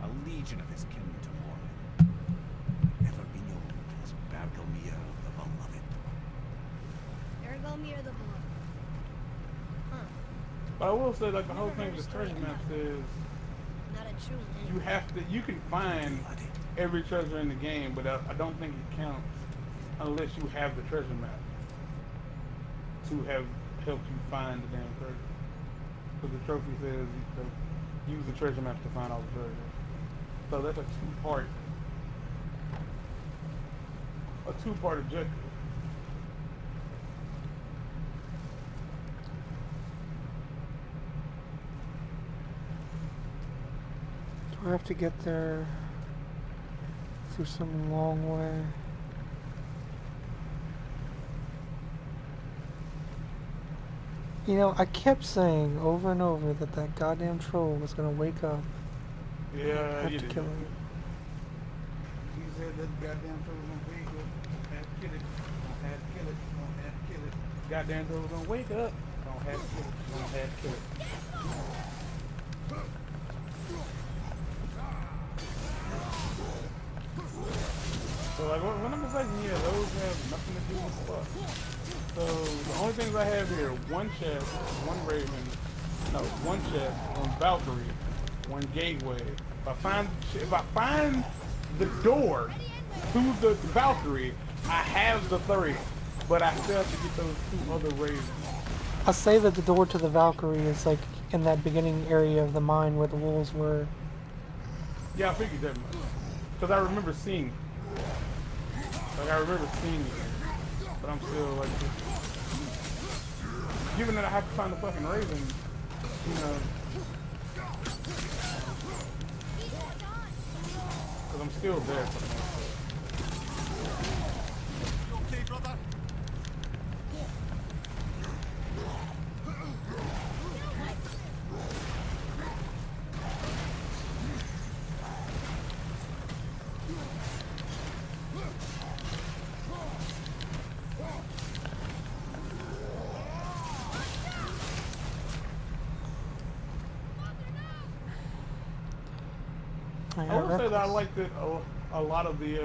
a legion of his kin to mourn him. Ever be known as Bergelmir the Beloved. Bergelmir the Beloved. Huh. But I will say, like, the whole thing with the treasure maps is Not a true you have to, you can find every treasure in the game, but I don't think it counts unless you have the treasure map to have helped you find the damn treasure. Because the trophy says you to use the treasure maps to find all the treasures. So that's a two-part objective. Do I have to get there through some long way? You know, I kept saying over and over that that goddamn troll was gonna wake up. I Yeah, have you to did. kill him. He said that goddamn troll was gonna wake up. Don't have to kill it. Don't have to kill it. Don't have to kill it. Goddamn troll was gonna wake up. Don't have to kill it. Don't have to kill it. So like when I'm like, yeah, those have nothing to do with stuff. So the only things I have here, one chest, one raven, no, one chest, one Valkyrie, one gateway. If I find the door to the Valkyrie, I have the 3, but I still have to get those 2 other ravens. I say that the door to the Valkyrie is like in that beginning area of the mine where the wolves were. Yeah, I figured that much. Because I remember seeing it. Like, I remember seeing it. But I'm still, like, given that I have to find the fucking raven, you know. Because I'm still there for the most part. Okay, brother? I will say that I like that a lot of the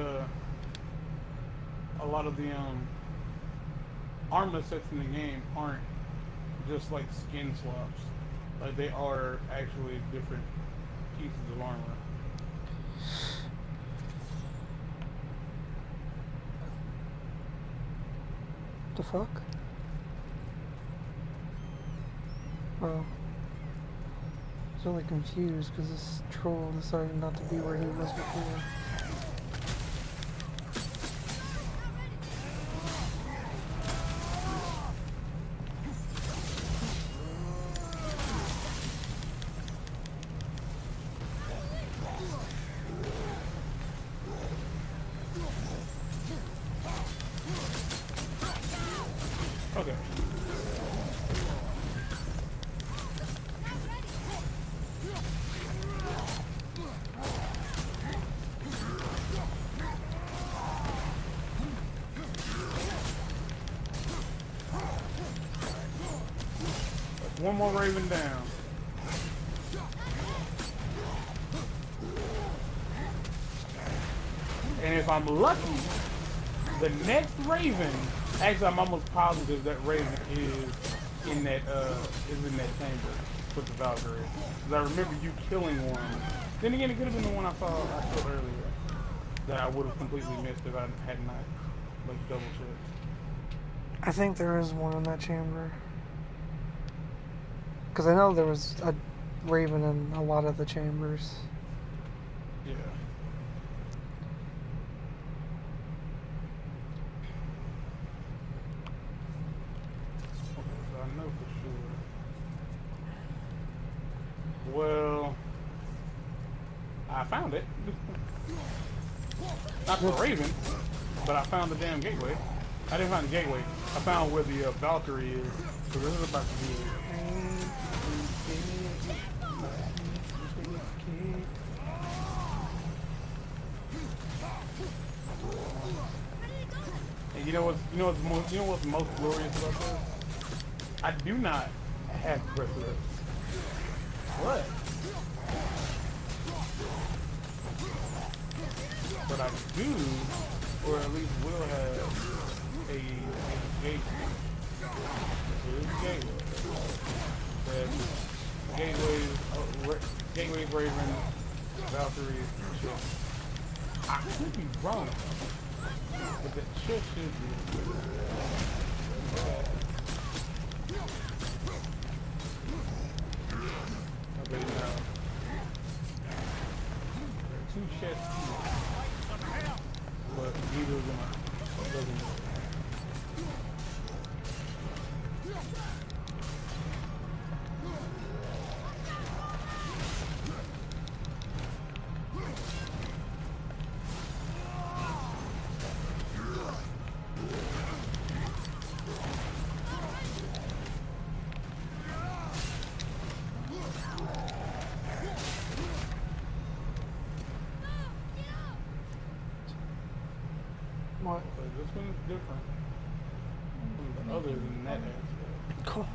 armor sets in the game aren't just like skin swaps. Like they are actually different pieces of armor. The fuck? Oh. I was really confused because this troll decided not to be where he was before. Okay. One more Raven down. And if I'm lucky, the next Raven, actually I'm almost positive that Raven is in that chamber with the Valkyrie. Because I remember you killing one. Then again, it could have been the one I killed earlier that I would have completely missed if I had not like double checked. I think there is one in that chamber. Because I know there was a Raven in a lot of the chambers. Yeah. I know for sure. Well, I found it. Not the Raven, but I found the damn gateway. I didn't find the gateway. I found where the Valkyrie is. So this is about to be. And you know what's most glorious about this? I do not have Breathless. What? But I do, or at least will have a gateway. Here's a gateway. Gateway Raven, Valkyrie, Chill. I could be wrong, but that Chill should be. Okay, now. There are 2 chests here. But neither of them doesn't work. What? But this one is different. Other than that aspect. Cool.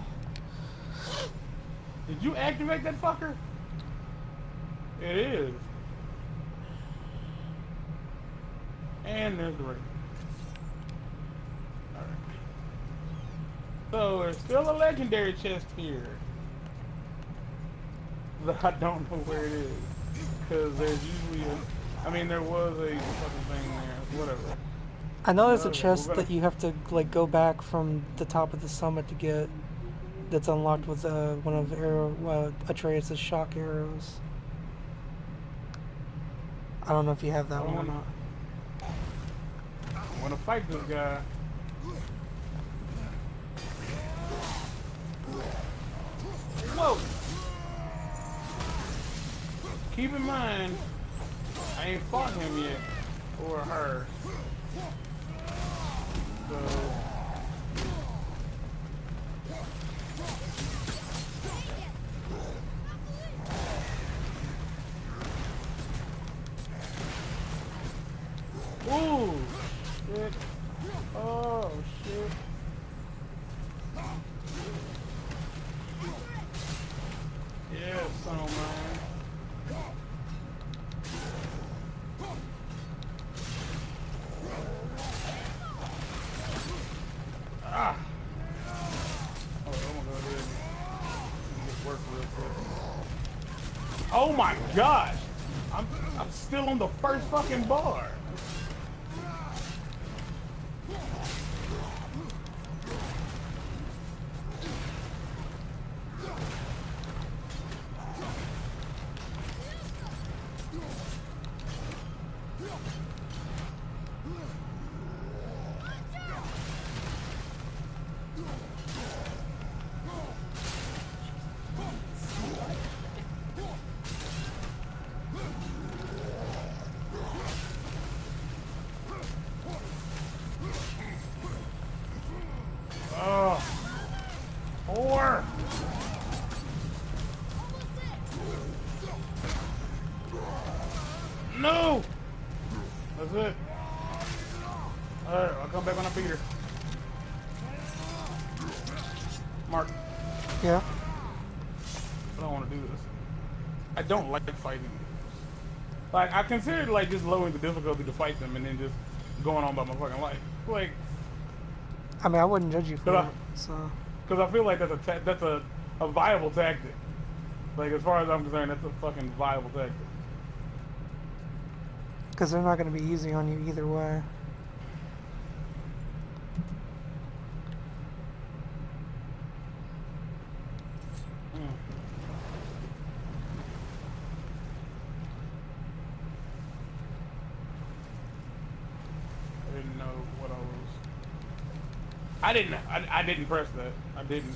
Did you activate that fucker? It is. And there's the ring. Alright. So there's still a legendary chest here. That I don't know where it is. Because there's usually there was a fucking thing there. Whatever. I know there's a chest that you have to like go back from the top of the summit to get. That's unlocked with one of Atreus' shock arrows. I don't know if you have that one or not. I want to fight this guy. Whoa! Keep in mind, I ain't fought him yet, or her. So. Ooh! Shit. Oh, shit. Yeah, son of mine. Ah! Oh, I'm gonna go ahead and get work real quick. Oh my gosh! I'm still on the first fucking bar. Four. No! That's it. Alright, I'll come back when I beat her. Mark. Yeah. do this. I don't like fighting these. Like, I considered, like, just lowering the difficulty to fight them and then just going on by my fucking life. Like, I mean, I wouldn't judge you for it, so. Because I feel like that's a viable tactic. Like, as far as I'm concerned, that's a fucking viable tactic. Because they're not going to be easy on you either way. I didn't press that. I didn't.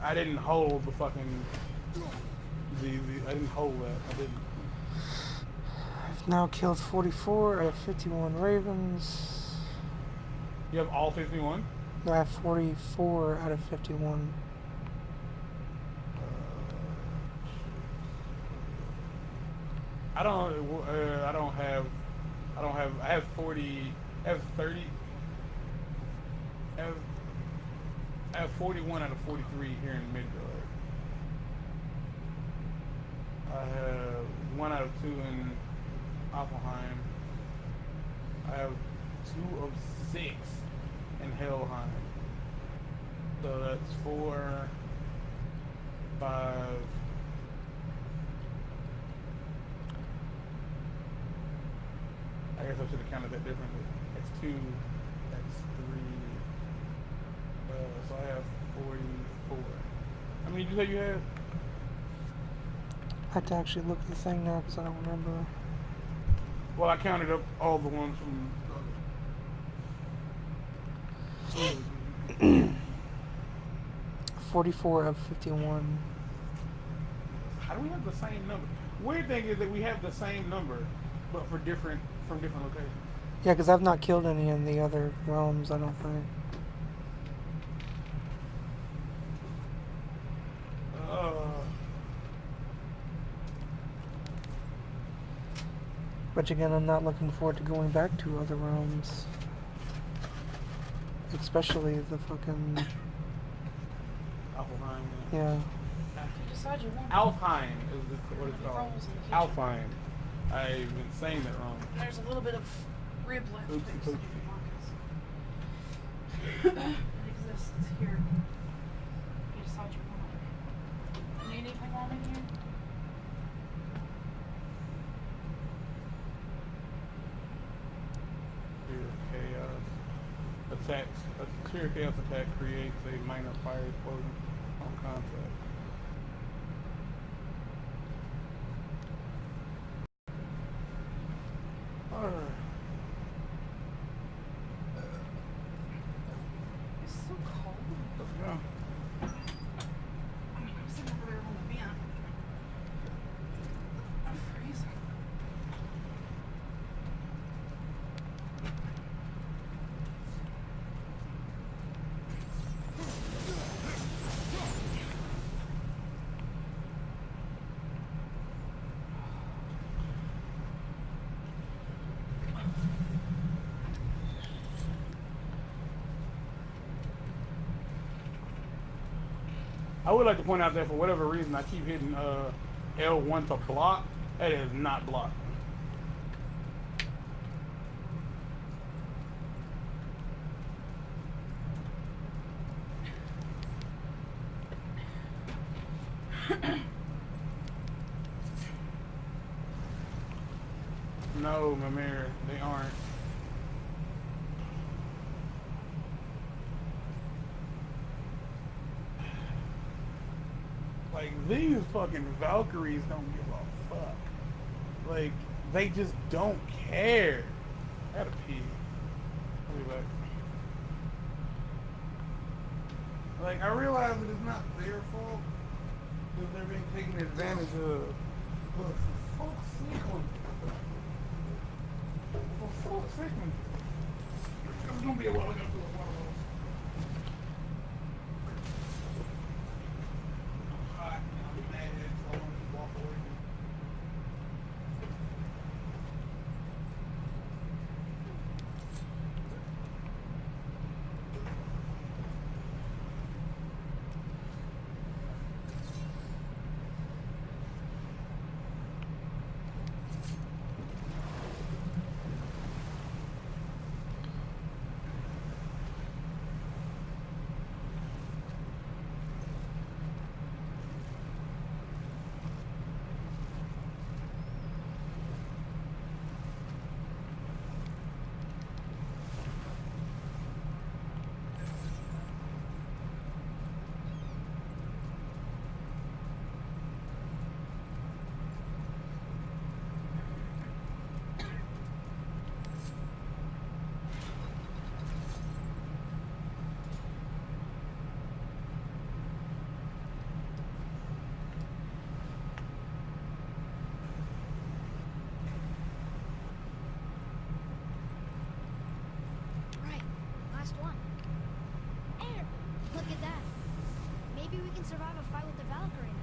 I didn't hold the fucking I didn't hold that. I didn't. I've now killed 44. I have 51 ravens. You have all 51? No, I have 44 out of 51. I have 40, I have 30, I have 41 out of 43 here in Midgard. I have 1 out of 2 in Alfheim. I have 2 of 6 in Helheim. So that's 4, 5. I guess I should have counted that differently. That's 2, that's 3. So I have 44. How many did you say you have? I have to actually look at the thing now because I don't remember. Well, I counted up all the ones from 44 of 51. How do we have the same number? Weird thing is that we have the same number, but from different locations. Yeah, because I've not killed any in the other realms, I don't think. But again, I'm not looking forward to going back to other realms. Especially the fucking... Alfheim. Yeah. Alfheim is what it's called. Alfheim. I've been saying that wrong. There's a little bit of rib left. Oopsie poopsie. It exists here. You decide you want it. Need anything on in here? Pure chaos attack creates a minor fire explosion on contact. Alright. It's so cold. Let's go. I'm sitting over there on the vent. I'm freezing. I would like to point out that for whatever reason I keep hitting L1 to block. That is not blocked. No, Mimir, they aren't. Like, these fucking Valkyries don't give a fuck. Like, they just don't care. I gotta pee. I'll be back. Like, I realize that it's not their fault that they're being taken advantage of. But for fuck's sake, it's gonna be a while I gotta do a while. survive a fight with the Valkyrie now.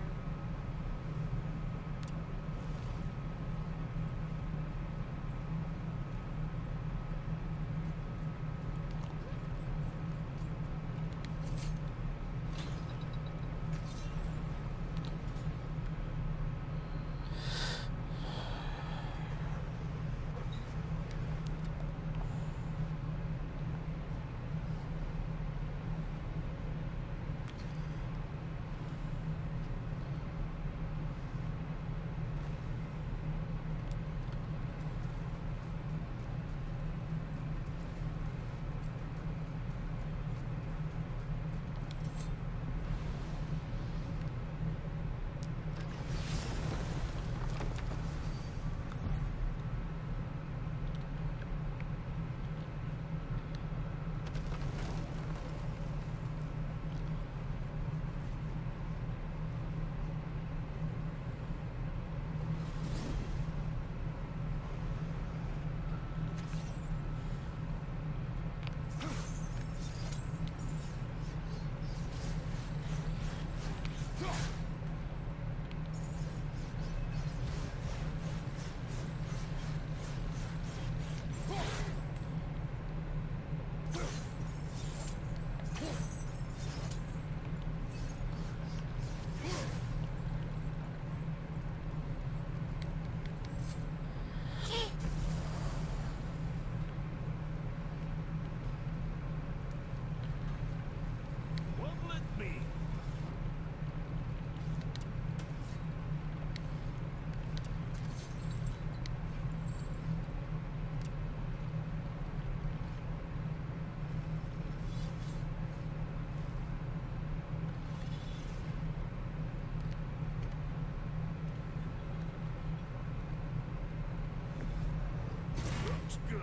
What'll it be? Looks good.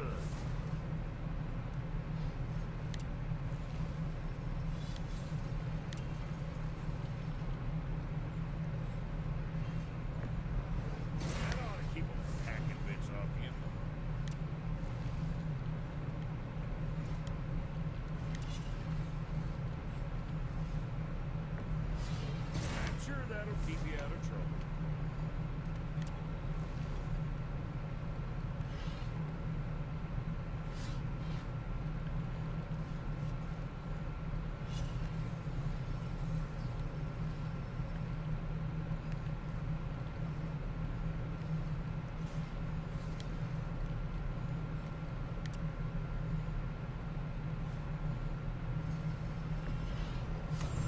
That ought to keep them from hacking bits off you. I'm sure that'll keep you out of trouble.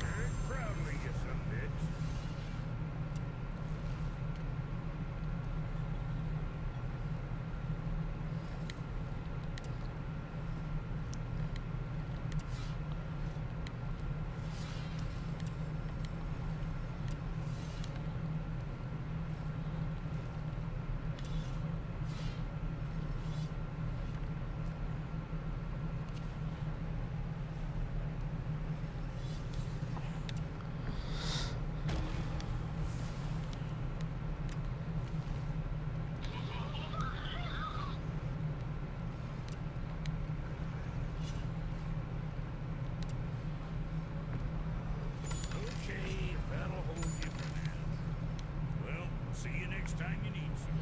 Very proudly, you some bitch. Okay, if that'll hold you for now. Well, see you next time you need some.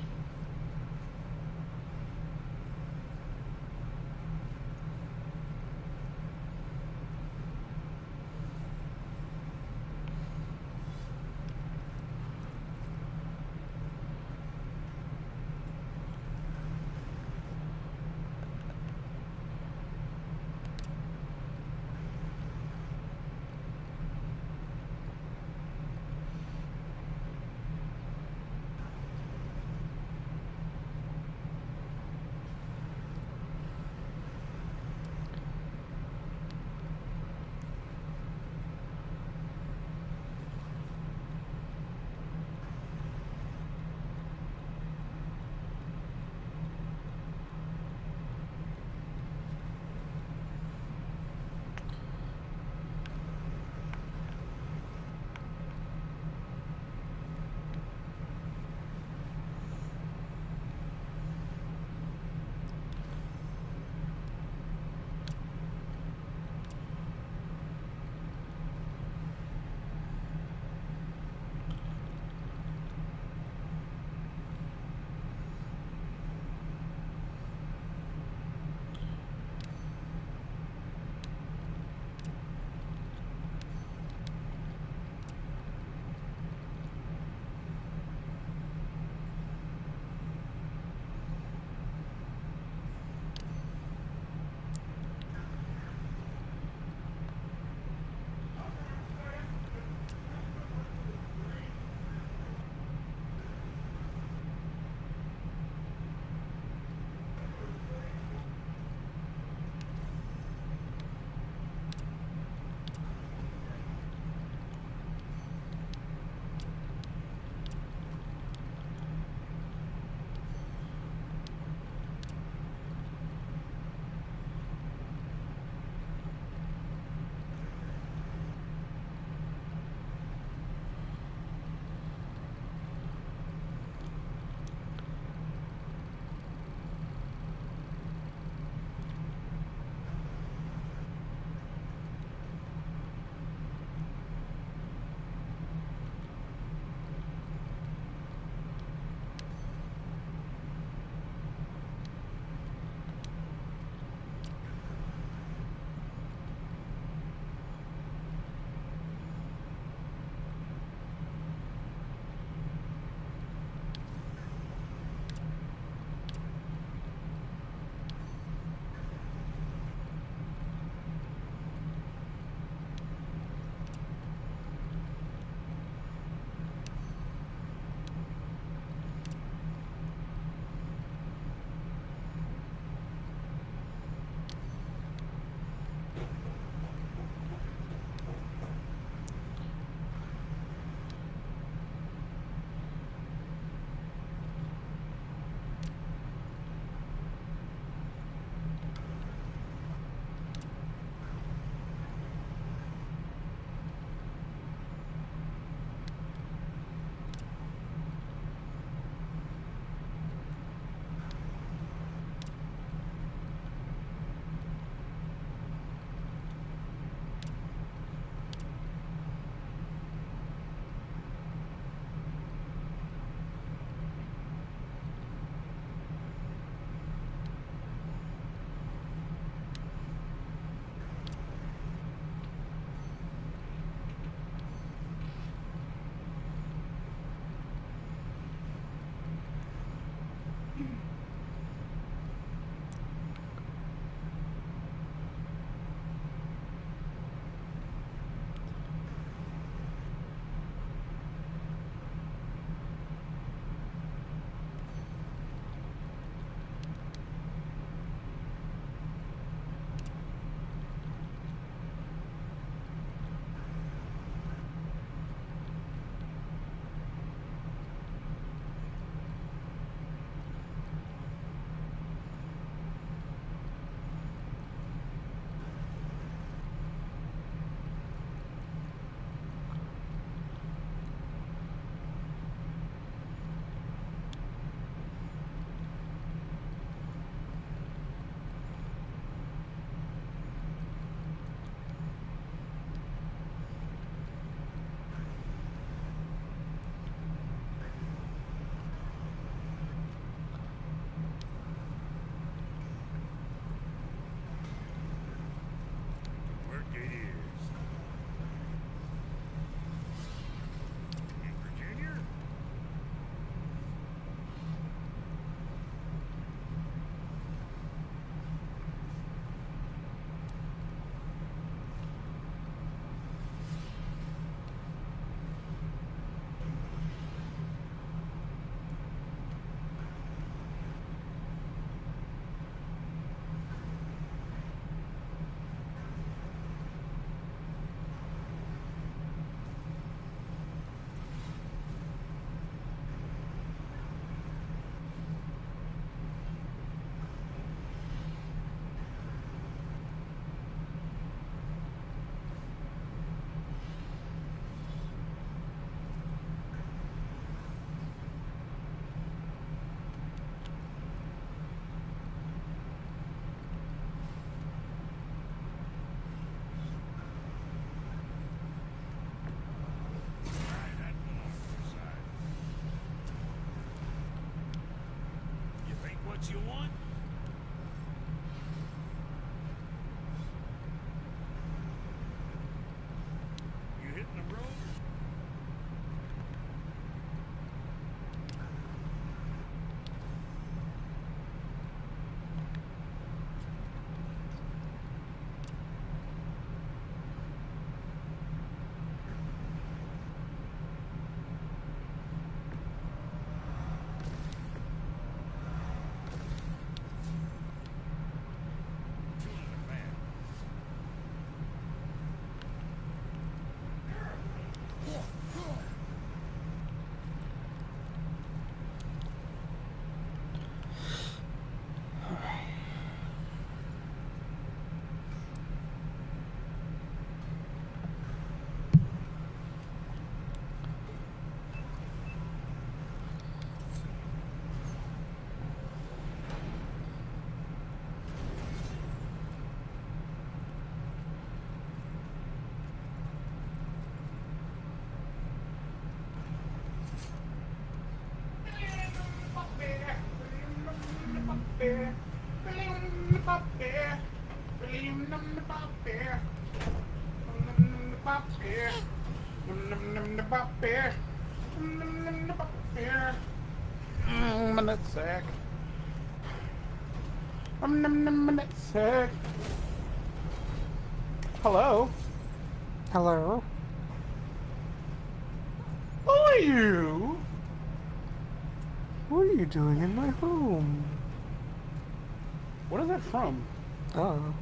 what you want? You hitting the road? Sack. Sack. Hello. Hello? Who are you? What are you doing in my home? What is that from? Oh.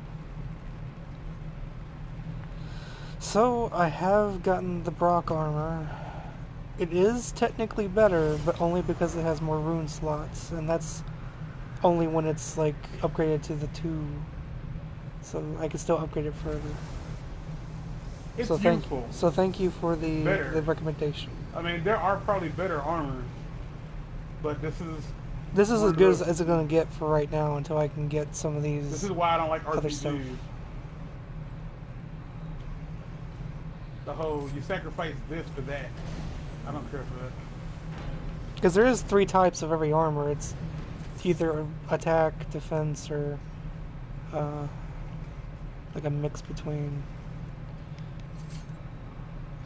So, I have gotten the Brock armor. It is technically better, but only because it has more rune slots, and that's only when it's, like, upgraded to the 2. So, I can still upgrade it further. It's So useful. thank you for the recommendation. I mean, there are probably better armor, but this is as good as it's going to get for right now until I can get some of these. This is why I don't like other stuff. RPGs. The whole you sacrifice this for that. I don't care for that. Because there is 3 types of every armor. It's either attack, defense, or like a mix between.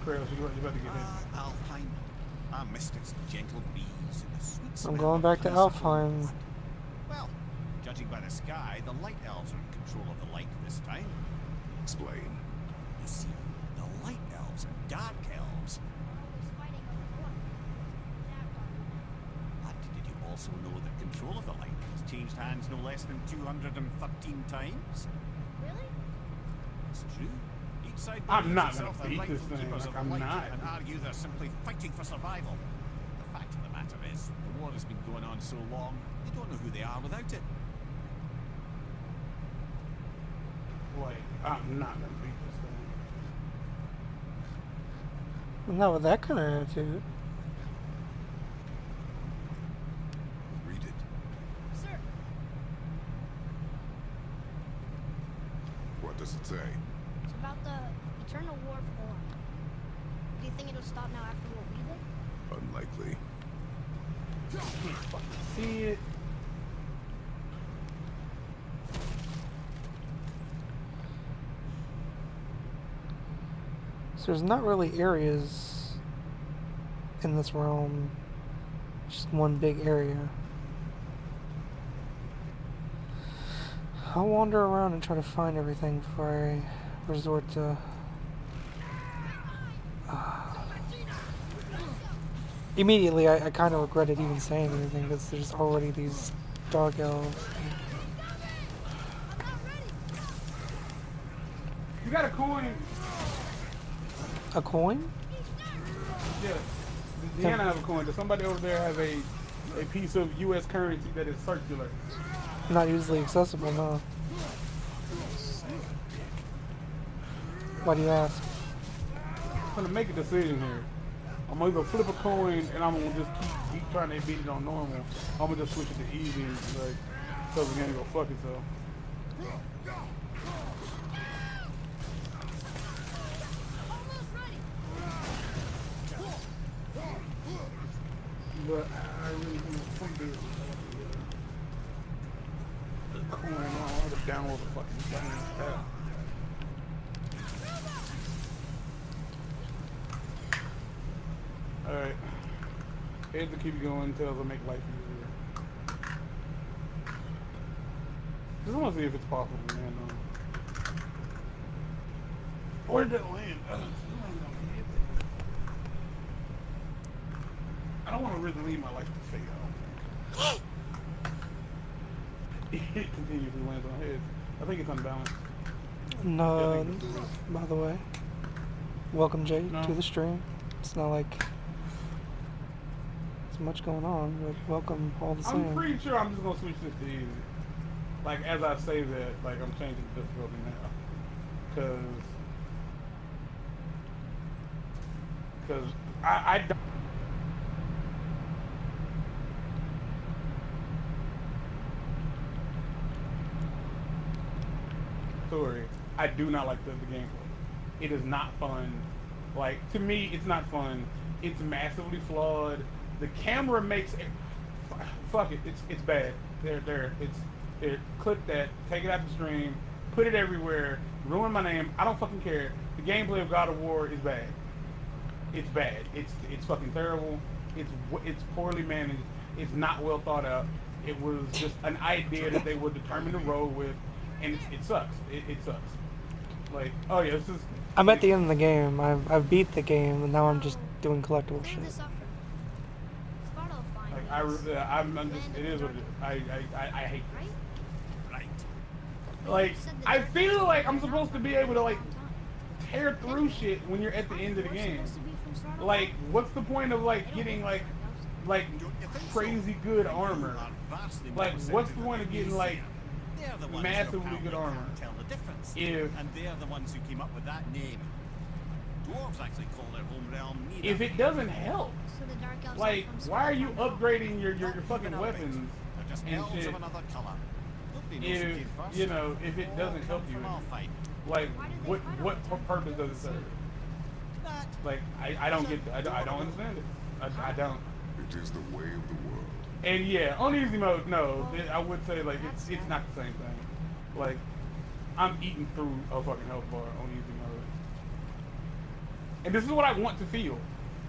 Kratos, you about to get hit. Alfheim. I missed its gentle breeze and the sweet smell I'm going of back to honeysuckle. Alfheim. Well, judging by the sky, the light elves are in control of the light this time. Explain. You see, the light elves are dark elves. Always fighting over one. That one. But did you also know that control of the light has changed hands no less than 213 times? Really? It's true. Each side I'm believes not itself gonna the beat this rightful thing, keepers like, of the I'm light not. and argue they're simply fighting for survival. The fact of the matter is, the war has been going on so long, they don't know who they are without it. Like, I'm not gonna beat this thing. Not with that kind of attitude. Read it. Sir, What does it say? it's about the eternal war for the light. Do you think it'll stop now after what we did? Unlikely. Can't fucking see it. So there's not really areas in this realm. Just one big area. I'll wander around and try to find everything before I resort to... Immediately, I kind of regretted even saying anything because there's already these dark elves. You got a coin? A coin? Yeah. Deanna have a coin. Does somebody over there have a piece of U.S. currency that is circular? Not easily accessible, no. Why do you ask? I'm gonna make a decision here. I'm gonna either flip a coin and I'm gonna just keep trying to beat it on normal. I'm gonna just switch it to easy and like so the game go fuck itself. But I really want to do it. going on? I have to download the fucking game app. Alright. Here's to keep going until it'll make life easier. Just want to see if it's possible, man. Where did it land? I don't want to really leave my life to fade out. It continuously lands on heads. I think it's unbalanced. No, by the way. Welcome, Jay, No. to the stream. It's not like there's much going on, but welcome all the same. I'm pretty sure I'm just gonna switch this to easy. Like as I say that, like I'm changing the difficulty now, because I don't. Story. I do not like the gameplay. It is not fun. Like to me, it's not fun. It's massively flawed. The camera makes it. Fuck it. It's bad. It's clip that. Take it out the stream. Put it everywhere. Ruin my name. I don't fucking care. The gameplay of God of War is bad. It's bad. It's fucking terrible. It's poorly managed. It's not well thought out. It was just an idea that they were determined to roll with, and it sucks. It sucks. Like, oh yeah, this is. I'm at the end of the game. I've beat the game, and now I'm just doing collectible shit. Like I'm just. It is what it is. I hate this. Right. Like, I feel like I'm supposed to be able to like tear through shit when you're at the end of the game. Like, what's the point of like getting like crazy good armor? Like, what's the point of getting like massively good armor? Tell the difference. If And they're the ones who came up with that name. Dwarves actually call their home realm Nida. if it doesn't help, like, why are you upgrading your fucking weapons They're just and elves shit? of another colour. Nobody knows who If came first. you know, if it doesn't help you, From our fight. like, what purpose does it serve? That Like, I don't get. I don't understand it. I don't. It is the way of the world. And yeah, on easy mode, no, I would say like it's not the same thing. Like, I'm eating through a fucking health bar on easy mode, and this is what I want to feel.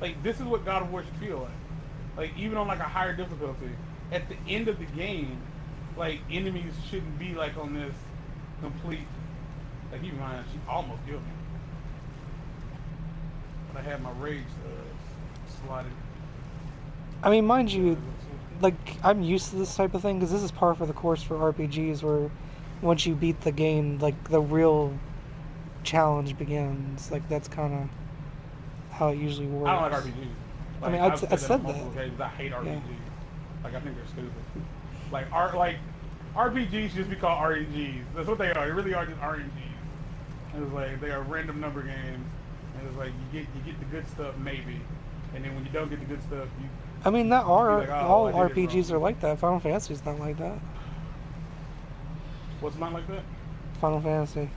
Like, this is what God of War should feel like. Like, even on like a higher difficulty, at the end of the game, like enemies shouldn't be like on this complete. Like, keep in mind, she almost killed me, but I had my rage slotted. I mean, mind you, like, I'm used to this type of thing because this is par for the course for RPGs where once you beat the game, like, the real challenge begins. Like, that's kind of how it usually works. I don't like RPGs. Like, I mean, I've I said on that. multiple occasions. I hate RPGs. Yeah. Like, I think they're stupid. Like RPGs should just be called RNGs. That's what they are. They really are just RNGs. It's like they are random number games, and it's like you get the good stuff maybe, and then when you don't get the good stuff, you. I mean, not all, Like, oh, all I did it RPGs wrong. are like that. Final Fantasy's not like that. What's not like that? Final Fantasy.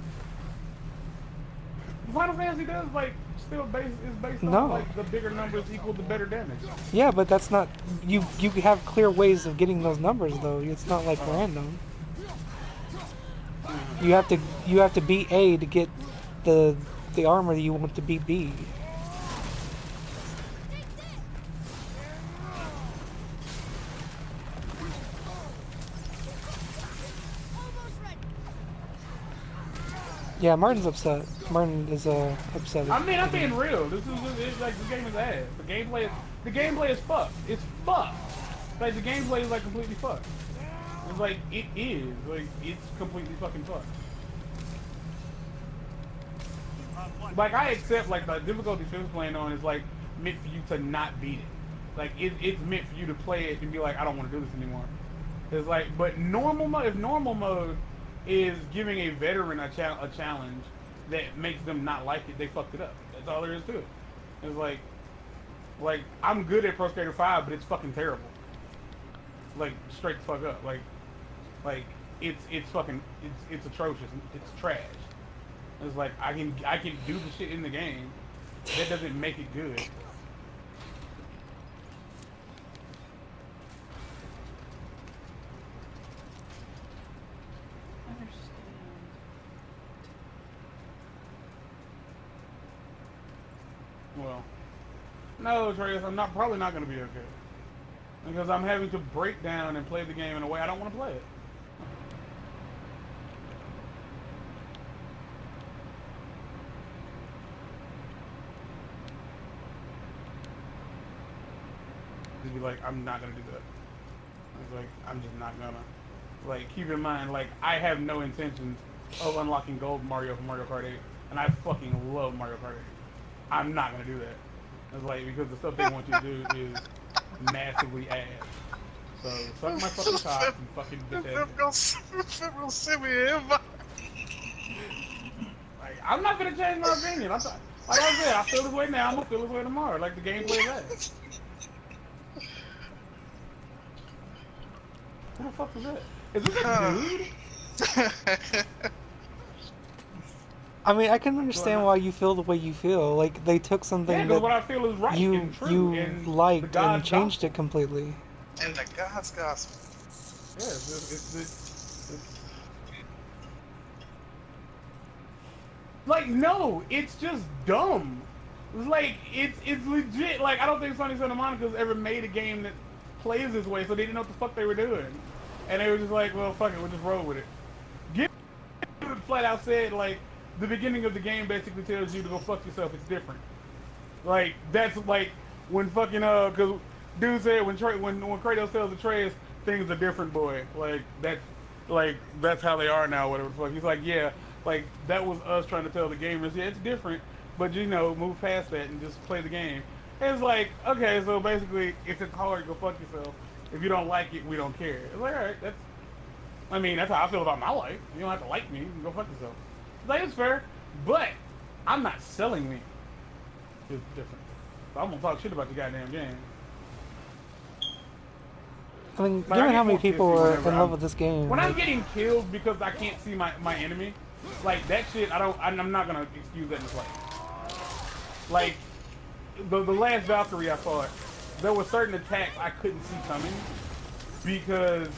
Final Fantasy does like still is based No. on like the bigger numbers equal the better damage. Yeah, but that's not... You have clear ways of getting those numbers, though. It's not, like, random. You have to beat A to get the armor that you want to beat B. Yeah, Martin's upset. Martin is upset. I mean, I'm being real. This is like the game is ass. The gameplay is fucked. It's fucked. Like the gameplay is like completely fucked. It's like it is like it's completely fucking fucked. Like I accept like the difficulty Finn's playing on is like meant for you to not beat it. Like it's meant for you to play it and be like, I don't want to do this anymore. It's like, but normal mode. If normal mode is giving a veteran a challenge that makes them not like it, they fucked it up. That's all there is to it. It's like I'm good at Pro Skater 5, but it's fucking terrible. Like straight the fuck up. Like it's fucking it's atrocious. It's trash. It's like I can do the shit in the game. That doesn't make it good. No, Atreus, I'm probably not gonna be okay. Because I'm having to break down and play the game in a way I don't want to play it. Just be like, I'm not gonna do that. It's like, I'm just not gonna. Like, keep in mind, like, I have no intentions of unlocking Gold Mario from Mario Kart 8, and I fucking love Mario Kart 8. I'm not gonna do that. It's like, because the stuff they want you to do is massively ass. So, suck my fucking cock and fucking bitch ass. Like, I'm not gonna change my opinion. Like I said, I feel this way now, I'm gonna feel this way tomorrow. Like, the gameplay is ass. Who the fuck was that? Is this a dude? I mean, I can understand why you feel the way you feel. Like, they took something that what I feel is right and true, you and liked and changed it completely. And the God's gospel. Yeah, it's like, no, it's just dumb. It's like, it's legit. Like, I don't think Sony Santa Monica's ever made a game that plays this way, so they didn't know what the fuck they were doing. And they were just like, well, fuck it, we'll just roll with it. Flat out said, like, the beginning of the game basically tells you to go fuck yourself, it's different. Like, that's like, when fucking, cause dude said when Kratos tells Atreus, things are different, boy. Like, that's how they are now, whatever the fuck. He's like, yeah, like, that was us trying to tell the gamers, yeah, it's different, but, you know, move past that and just play the game. And it's like, okay, so basically, if it's hard, go fuck yourself. If you don't like it, we don't care. It's like, alright, that's how I feel about my life. You don't have to like me, you can go fuck yourself. It's like, it's fair, but I'm not selling me. It's different. So I'm gonna talk shit about the goddamn game. I mean, given how many people are in love with this game. When I'm getting killed because I can't see my enemy, like, that shit, I'm not gonna excuse that in this life. Like, the last Valkyrie I fought, there were certain attacks I couldn't see coming because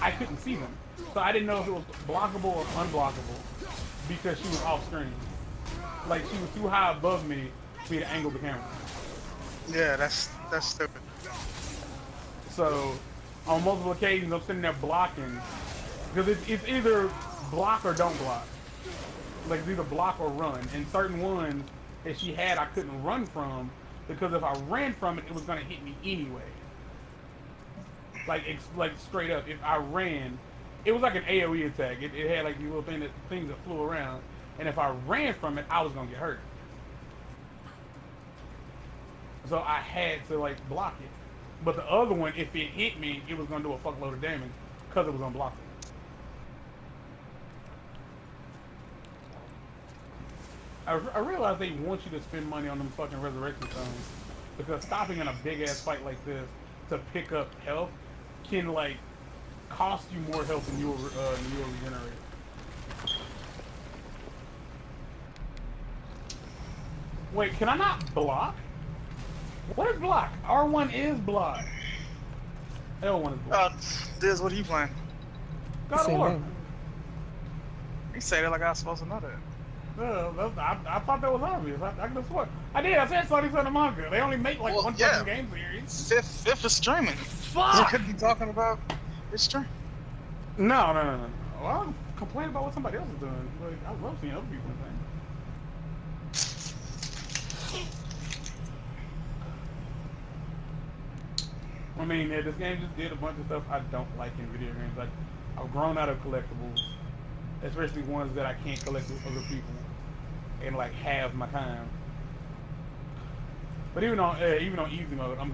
I couldn't see them. So I didn't know if it was blockable or unblockable because she was off screen. Like, she was too high above me for me to angle the camera. Yeah, that's stupid. So on multiple occasions I'm sitting there blocking because it's either block or don't block. Like, it's either block or run. And certain ones that she had I couldn't run from because if I ran from it, it was gonna hit me anyway. Like straight up, if I ran, it was like an AoE attack. It had like these little things that flew around, and if I ran from it, I was gonna get hurt. So I had to like block it. But the other one, if it hit me, it was gonna do a fuckload of damage because it was unblockable. I realize they want you to spend money on them fucking resurrection stones because stopping in a big ass fight like this to pick up health can like cost you more health than you will regenerate. Wait, can I not block? What is block? R1 is block. L1 is block. Diz, what are you playing? God of War. You say that like I was supposed to know that. I thought that was obvious. I could have sworn. I did. I said Sony Santa Monica. They only make like one fucking game series. Fifth is streaming. Fuck! You could be talking about it's stream. No. Well, I'm complaining about what somebody else is doing. Like, I love seeing other people things. I mean, yeah, this game just did a bunch of stuff I don't like in video games. Like, I've grown out of collectibles, especially ones that I can't collect with other people and like have my time. But even on easy mode, I'm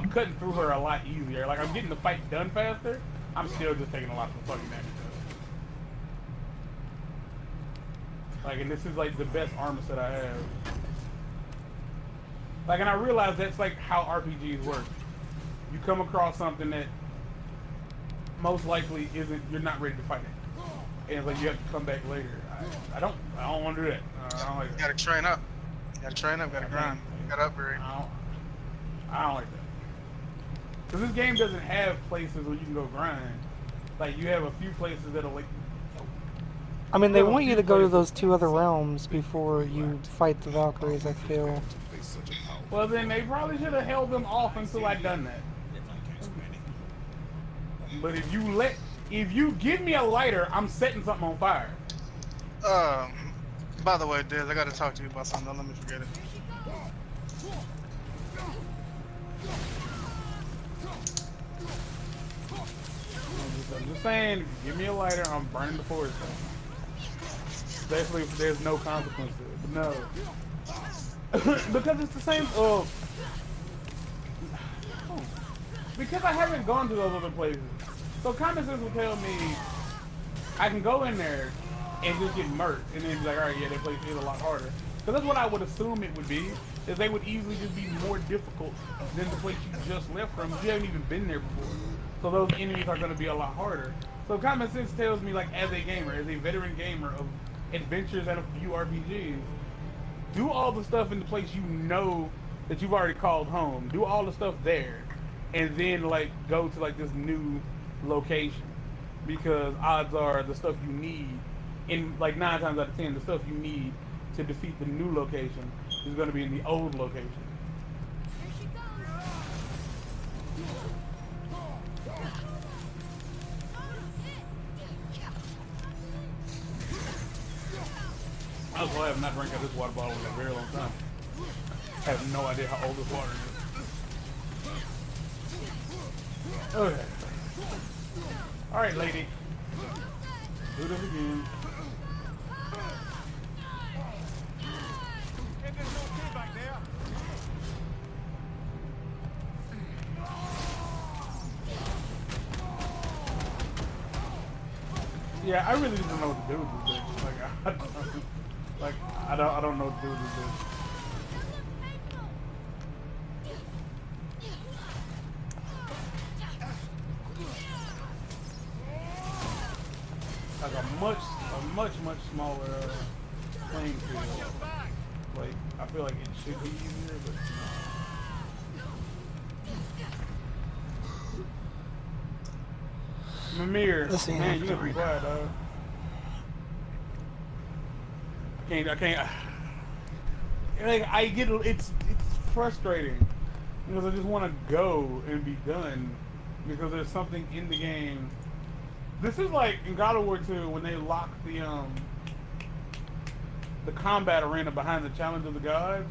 cutting through her a lot easier. Like, I'm getting the fight done faster. I'm still just taking a lot of fucking damage. Like, and this is like the best armor set I have. Like, and I realize that's like how RPGs work. You come across something that most likely you're not ready to fight it. And it's like you have to come back later. I don't want to do that. I don't like that. You gotta train up. Gotta grind. You gotta upgrade. I don't like that. Because this game doesn't have places where you can go grind. Like, you have a few places that'll like, I mean, they Still a want you few to go to places. those two other realms before you fight the Valkyries, I feel. Face such a powerful Well, then they probably should have held them off until I'd done that. If I can explain it. But if you give me a lighter, I'm setting something on fire. By the way, Dez, I gotta talk to you about something. Don't let me forget it. I'm just saying, give me a lighter, I'm burning the forest. Especially if there's no consequences. But no. Because it's the same. Because I haven't gone to those other places. So common sense will tell me I can go in there and just get murked and then be like, alright, yeah, that place is a lot harder. Because that's what I would assume it would be, is they would easily just be more difficult than the place you just left from. You haven't even been there before. So those enemies are going to be a lot harder. So common sense tells me, like, as a gamer, as a veteran gamer of adventures and a few RPGs, do all the stuff in the place you know that you've already called home. Do all the stuff there. And then, like, go to, like, this new location. Because odds are the stuff you need, in, like, 9 times out of 10, the stuff you need to defeat the new location is going to be in the old location. Here she goes. I was glad I have not drank out of this water bottle in a very long time. I have no idea how old this water is. Okay. Alright, lady. Do this again. Everything's okay back there. Yeah, I really don't know what to do with this bitch. Like, I don't know what to do with this bitch. Like a much smaller playing field. Like, I feel like it should be easier, but Mimir, Let's see, man, you gotta be quiet, dog. I can't. Like, I get it's frustrating because I just want to go and be done because there's something in the game. This is like in God of War 2 when they locked the combat arena behind the Challenge of the Gods.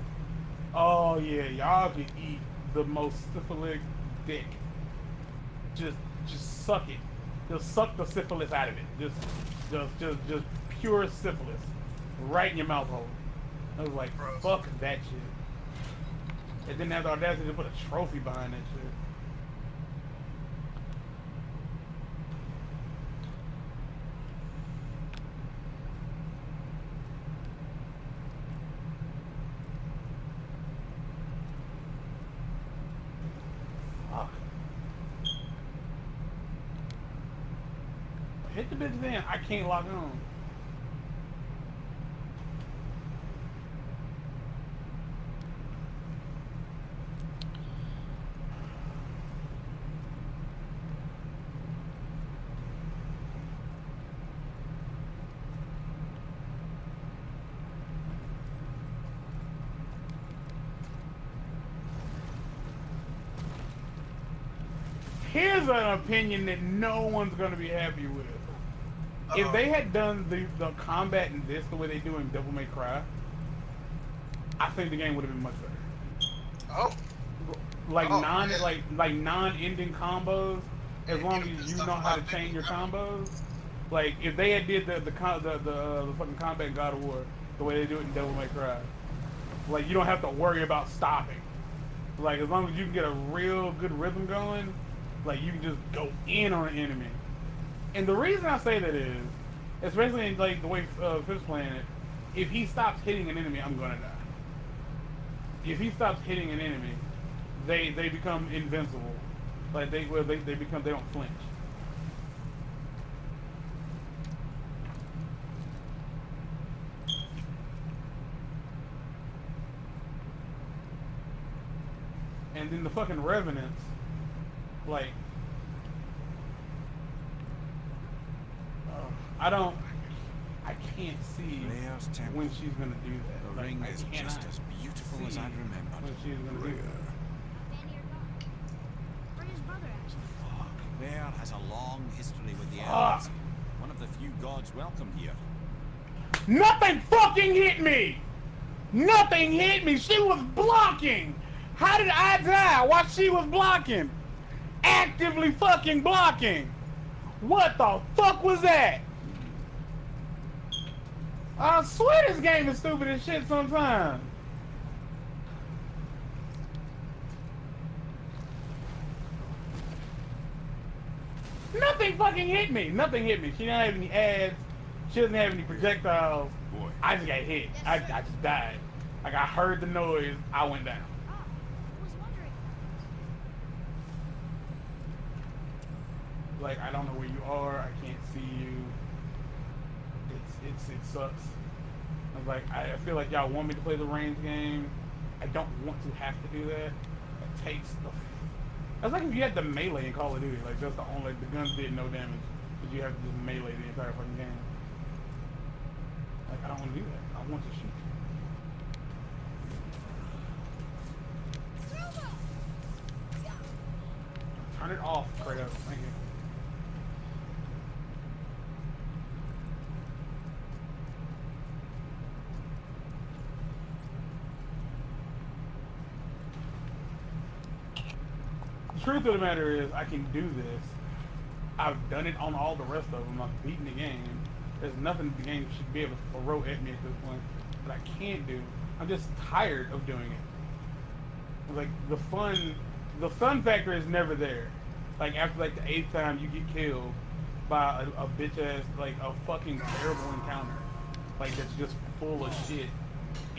Oh yeah, y'all can eat the most syphilitic dick. Just suck it. Just suck the syphilis out of it. Just pure syphilis, right in your mouth hole. I was like, fuck that shit. And then have the audacity to put a trophy behind that shit. Fuck. Hit the bitch then. I can't lock on. Here's an opinion that no one's going to be happy with. If they had done the combat in this the way they do in Devil May Cry, I think the game would have been much better. Oh. Like non-ending combos, as long as you know how to chain your combos. Like if they had did the fucking combat in God of War the way they do it in Devil May Cry, like you don't have to worry about stopping. Like as long as you can get a real good rhythm going, like you can just go in on an enemy. And the reason I say that is, especially in like the way Fifth's playing it, if he stops hitting an enemy, I'm gonna die. If he stops hitting an enemy, they become invincible. Like they don't flinch. And then the fucking Revenants, like, I I can't see Freya's temple. when she's gonna do that. The Like, ring I is cannot just as beautiful as see I'd remembered. when she's gonna do Freya. that. Vanir God. Freya's brother, actually. Freya has a long history with the Fuck. elves. One of the few gods welcome here. Nothing fucking hit me! Nothing hit me! She was blocking! How did I die while she was blocking? Actively fucking blocking! What the fuck was that? I swear this game is stupid as shit sometimes. Nothing fucking hit me. Nothing hit me. She doesn't have any ads. She doesn't have any projectiles. Boy. I just got hit. I just died. Like, I heard the noise. I went down. Oh, I was wondering. Like, I don't know where you are. I can't see you. It sucks. I was like, I feel like y'all want me to play the range game. I don't want to have to do that. It takes the. That's like if you had the melee in Call of Duty. Like, that's the only. The guns did no damage, but you have to just melee the entire fucking game. Like, I don't want to do that. I want to shoot you. Turn it off, Kratos. Thank you. The truth of the matter is, I can do this. I've done it on all the rest of them. I've beaten the game. There's nothing the game should be able to throw at me at this point that I can't do. I'm just tired of doing it. Like, the fun factor is never there. Like, after like the 8th time you get killed by a bitch ass, like a fucking terrible encounter. Like, that's just full of shit.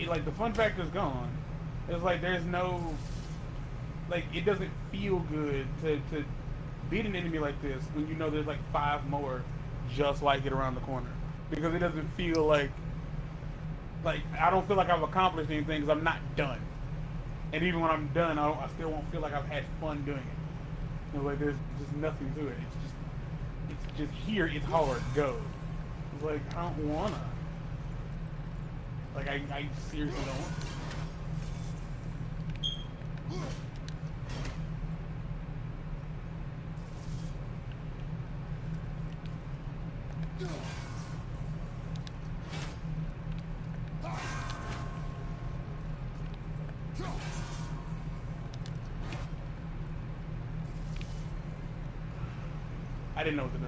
Like, the fun factor's gone. It's like, there's no, like, it doesn't feel good to beat an enemy like this when you know there's like 5 more just like it around the corner. Because it doesn't feel like I don't feel like I've accomplished anything because I'm not done. And even when I'm done, I still won't feel like I've had fun doing it. You know, like, there's just nothing to it. It's just here, it's hard, go. It's like, I don't wanna. Like, I seriously don't want to. I didn't know what to do.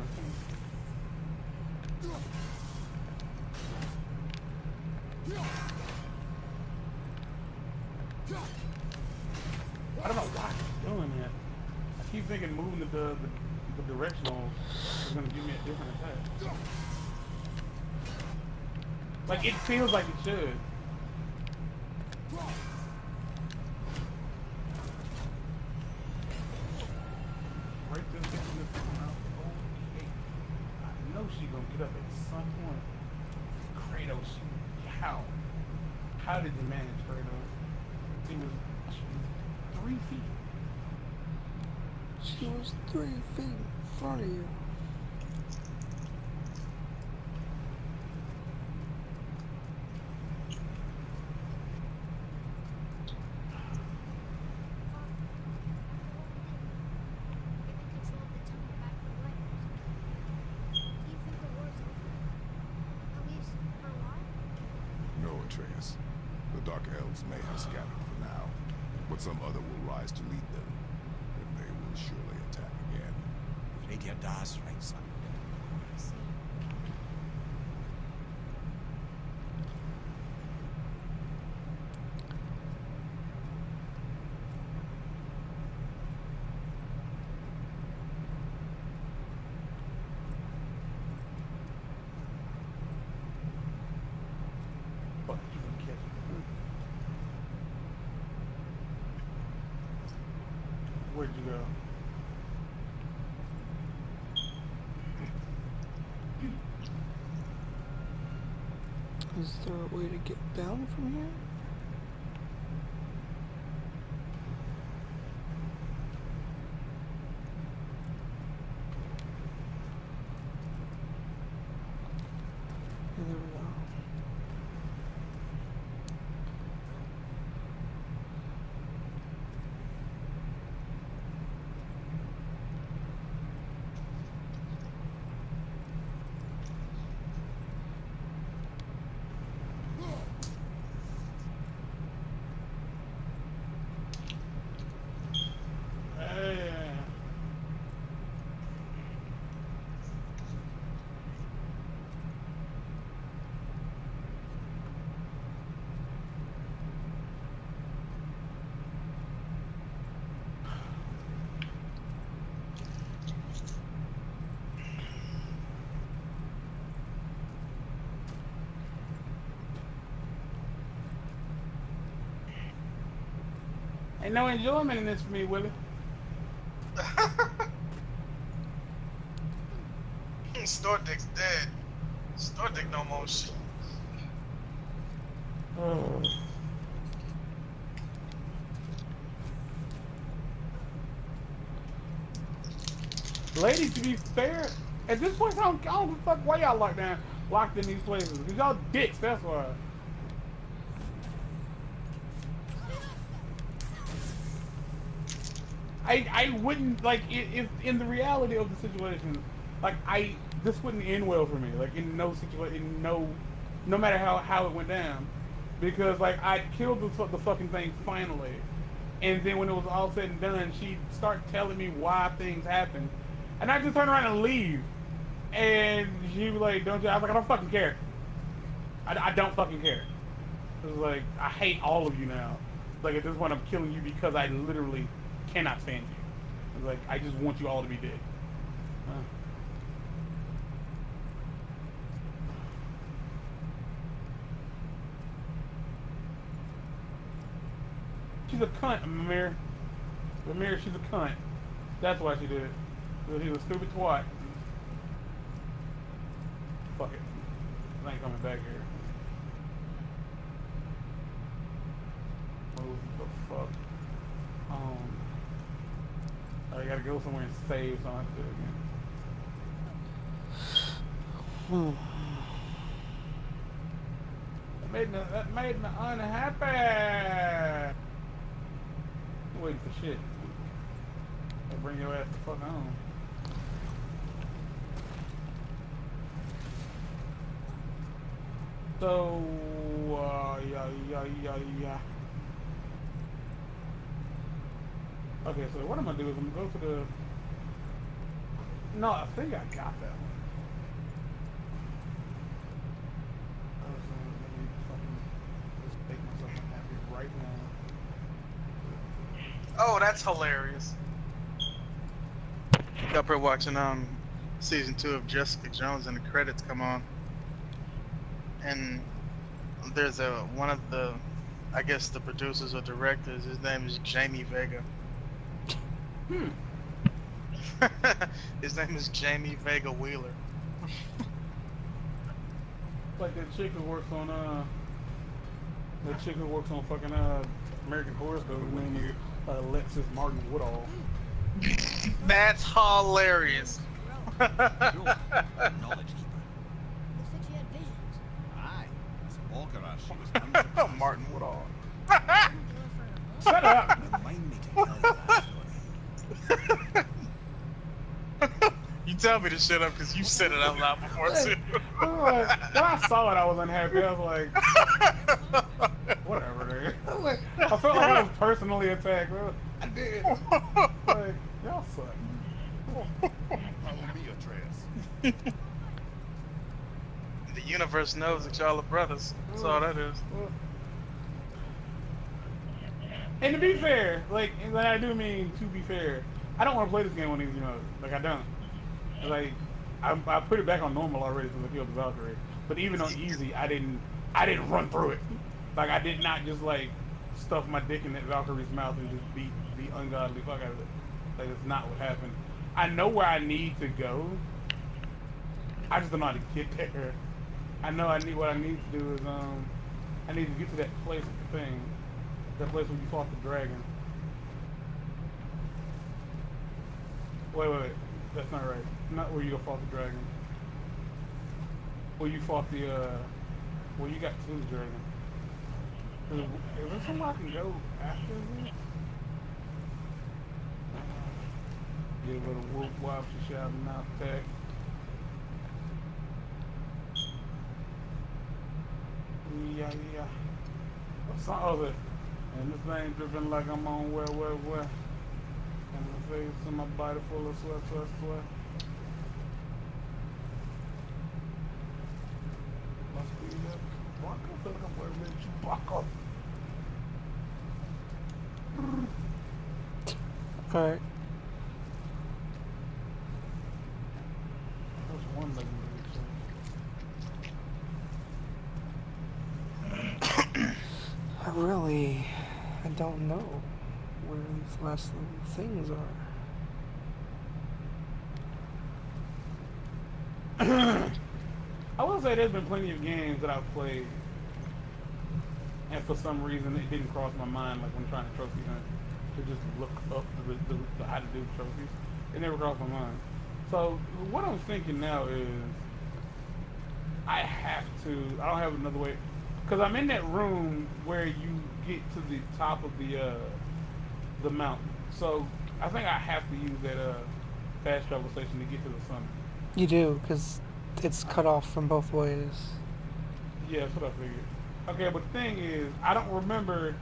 I don't know why he's doing that. I keep thinking moving the directional is going to give me a different attack. Like, it feels like it should. Break this bitch in the mouth. Okay. I know she gonna get up at some point. Kratos, how? How did you manage Kratos? She was 3 feet. She was 3 feet in front of you. No, Atreus. The Dark Elves may have scattered for now, but some other will rise to lead them, and they will surely attack again. Freya does right, son. Fuck, you gonna catch me. Where'd you go? Is there a way to get down from here? And there Ain't no enjoyment in this for me, Willie. Store Dick's dead. Store Dick no more shit. Ladies, to be fair, at this point, I don't give a fuck why y'all locked in these places. Because y'all dicks, that's why. I wouldn't, like, if in the reality of the situation, like, this wouldn't end well for me. Like, in no situation, no matter how it went down. Because, like, I killed the fucking thing finally. And then when it was all said and done, she'd start telling me why things happened. And I just turn around and leave. And she was like, don't you? I was like, I don't fucking care. I don't fucking care. It was like, I hate all of you now. Like, at this point, I'm killing you because I literally cannot stand you. It was like, I just want you all to be dead. She's a cunt, Mimir. Mimir, she's a cunt. That's why she did it. Because he was a stupid twat. Fuck it. I ain't coming back here. Move the fuck. I gotta go somewhere and save, so I have to do it again. That made me unhappy. I'm waiting for shit. I'll bring your ass the fuck home. So, yeah. Okay, so what I'm gonna do is I'm gonna go to the. No, I think I got that one. Let me fucking just make myself unhappy right now. Oh, that's hilarious. Up here watching season 2 of Jessica Jones, and the credits come on, and there's one of the, I guess the producers or directors. His name is Jamie Vega. His name is Jamie Vega Wheeler. Like that chick who works on fucking American Horror Story. Her name is Alexis Martin Woodall. That's hilarious. Knowledge keeper. Looks like she had visions. Aye. As a walker, she was unsurprised. Martin Woodall. Shut up! Remind me to tell you that story. You tell me to shut up because you said it out loud before too. When I saw it, I was unhappy. I was like, whatever, dude. I felt like I was personally attacked, bro. I did. Like, y'all suck. Follow me, Atreus. The universe knows that y'all are brothers. That's all that is. And to be fair, like, and I do mean to be fair, I don't want to play this game on easy mode. Like, I don't. Like, I put it back on normal already since I killed the Valkyrie. But even on easy, I didn't run through it. Like, I did not just like stuff my dick in that Valkyrie's mouth and just beat the ungodly fuck out of it. Like, that's not what happened. I know where I need to go. I just don't know how to get there. I know what I need to do is I need to get to that place with the thing. That place where you fought the dragon. Wait. That's not right. Not where you fought the dragon. Where you fought the, where you got to the dragon. Is there somewhere I can go after this? Get a little whoop wop, she shout mouth attack. Yeah. What's the other? And this thing dripping like I'm on where? And my face and my body full of sweat. Must be that Chewbacca. I feel like I'm wearing Chewbacca. Alright. There's one leg I don't know the last things are. I will say there's been plenty of games that I've played, and for some reason it didn't cross my mind, like when trying to trophy hunt, to just look up the how to do trophies. It never crossed my mind. So what I'm thinking now is I don't have another way, because I'm in that room where you get to the top of the mountain. So I think I have to use that fast travel station to get to the summit. You do, because it's cut off from both ways. Yeah, that's what I figured. Okay, but the thing is, I don't remember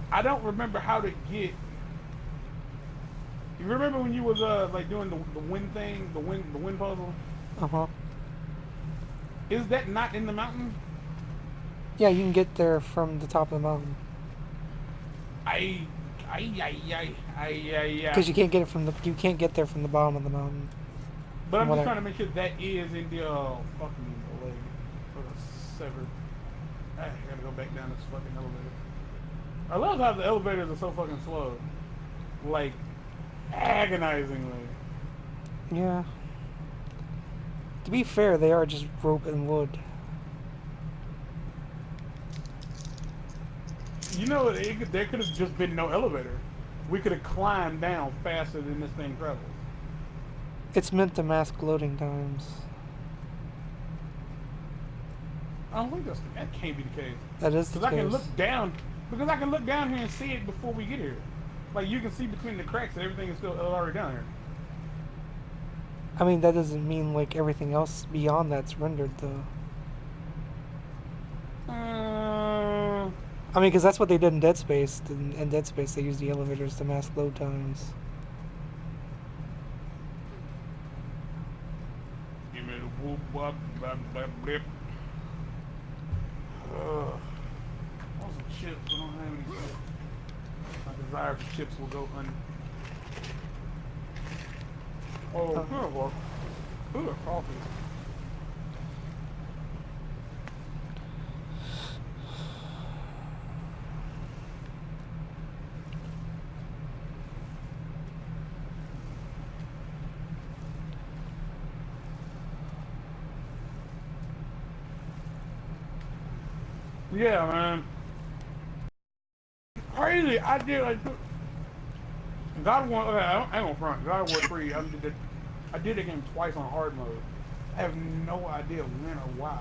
how to get. You remember when you was like doing the wind thing, the wind puzzle? Uh-huh. Is that not in the mountain? Yeah, you can get there from the top of the mountain. Because you can't get get there from the bottom of the mountain. But I'm just trying to make sure that is in the fucking leg for the severed. I gotta go back down this fucking elevator. I love how the elevators are so fucking slow, like agonizingly. Yeah. To be fair, they are just rope and wood. You know, there could have just been no elevator. We could have climbed down faster than this thing travels. It's meant to mask loading times. I don't think that can't be the case. That is the case. Because I can look down here and see it before we get here. Like you can see between the cracks that everything is still already down here. I mean, that doesn't mean like everything else beyond that's rendered though. I mean, because that's what they did in Dead Space. In Dead Space, they used the elevators to mask load times. Give me the whoop, wop, blah, blah, blip. Want some chips? I don't have any chips. My desire for chips will go Oh, good coffee. Yeah, man. Crazy. I did like God of War. Okay, I ain't gonna front. God of War 3. I did the game twice on hard mode. I have no idea when or why.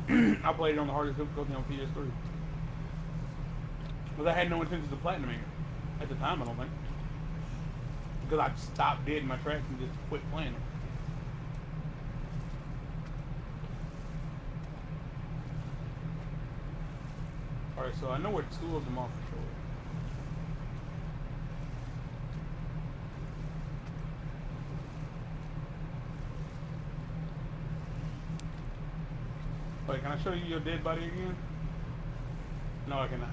I played it on the hardest difficulty on PS3. Because I had no intentions of platinum it at the time. I don't think. Because I stopped dead in my tracks and just quit playing it. Alright, so I know where two of them are for sure. Wait, can I show you your dead body again? No, I cannot.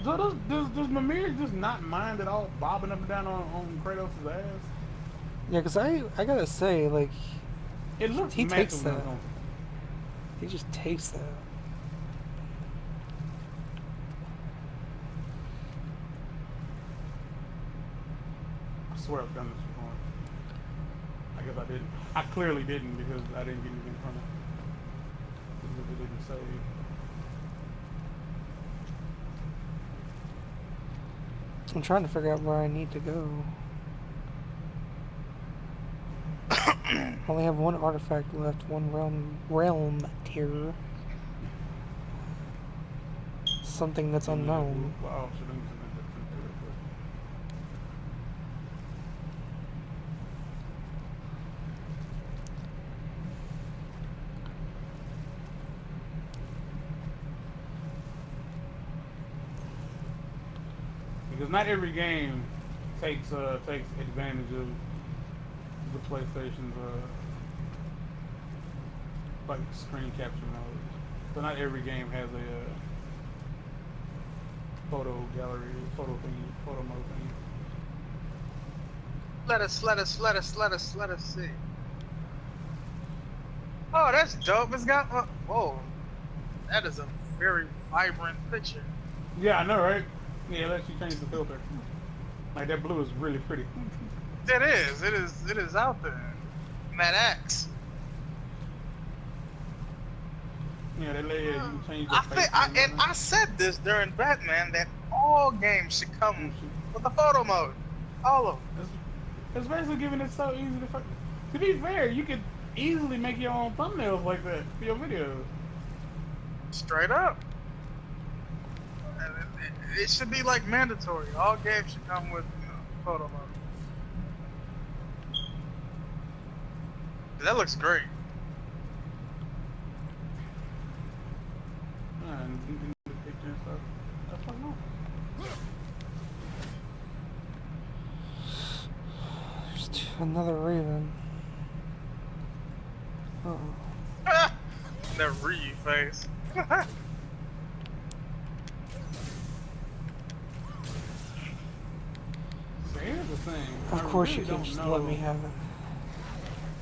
So does Mimir just not mind at all bobbing up and down on Kratos' ass? Yeah, because I gotta say, like, It looks he takes massive that. when it's on. He just takes that. I swear I've done this before. I guess I didn't. I clearly didn't because I didn't get anything from it. Because it didn't save. I'm trying to figure out where I need to go. I only have one artifact left, one realm tier. Something that's unknown. Wow, because not every game takes advantage of the PlayStation's like screen capture mode. So not every game has a photo gallery, photo mode thing. Let us see. Oh, that's dope. It's got whoa. That is a very vibrant picture. Yeah, I know, right? Yeah, let's you change the filter. Like that blue is really pretty. It is. It is. It is out there. And that axe. Yeah, that layer you can change the I face. think, I said this during Batman that all games should come with a photo mode. All of them. It's basically giving it so easy to fuck. To be fair, you could easily make your own thumbnails like that for your videos. Straight up. It should be like mandatory. All games should come with photo mode. That looks great. And the picture and stuff. That's fucking awesome. There's another Raven. Uh oh. That Ryu face. So here's the thing. Of course you can just let me have it.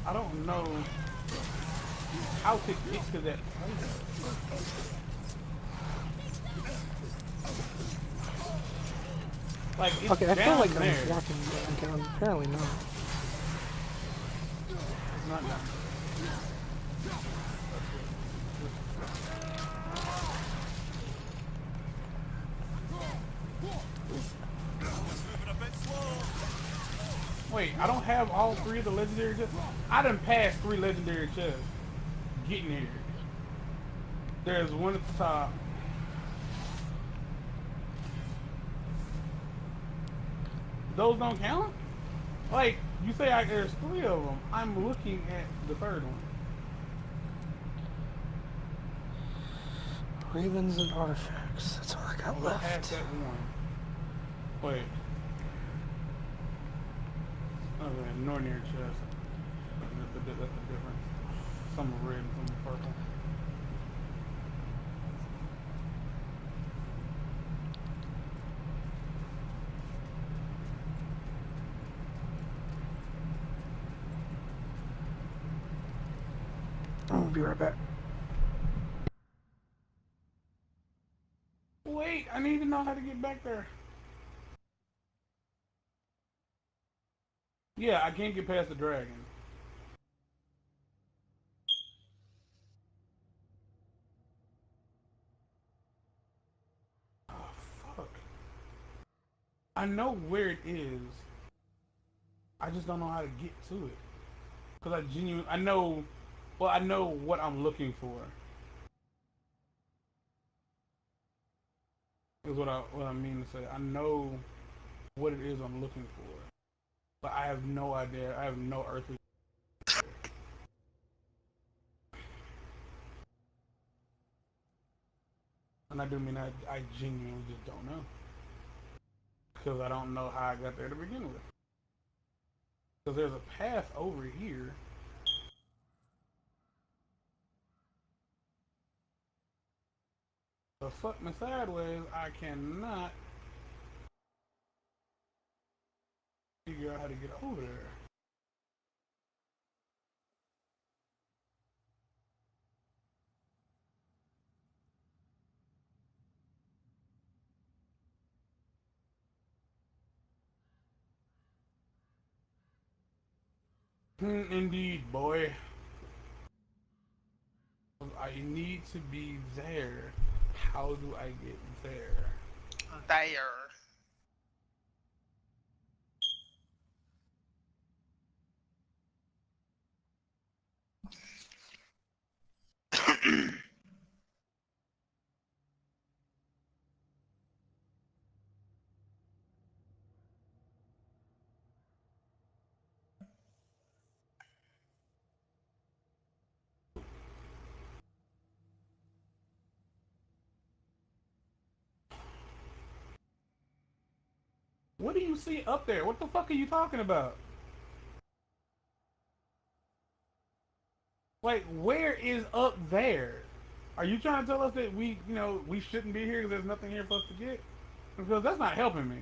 I don't know how to get to that place. Like, it's Okay, I feel down like there. I'm walking. Okay, I'm apparently not. It's not down. Wait, I don't have all three of the legendary chests? I done passed 3 legendary chests getting here. There's one at the top. Those don't count? Like, you say there's 3 of them. I'm looking at the 3rd one. Ravens and artifacts. That's all I got Past left. that one. Wait. Okay, Nornir chest. That's the difference. Some are red and some are purple. I'll be right back. Wait, I need to know how to get back there. Yeah, I can't get past the dragon. Oh, fuck. I know where it is. I just don't know how to get to it. Because I know what I'm looking for. Is what I mean to say. I know what it is I'm looking for. But I have no idea. I have no earthly. And I do mean I genuinely just don't know. Because I don't know how I got there to begin with. Because there's a path over here. But fuck me sideways, I cannot figure out how to get over there. Indeed, boy. I need to be there. How do I get there? There. What do you see up there? What the fuck are you talking about? Like, where is up there? Are you trying to tell us that we shouldn't be here because there's nothing here for us to get? Because that's not helping me.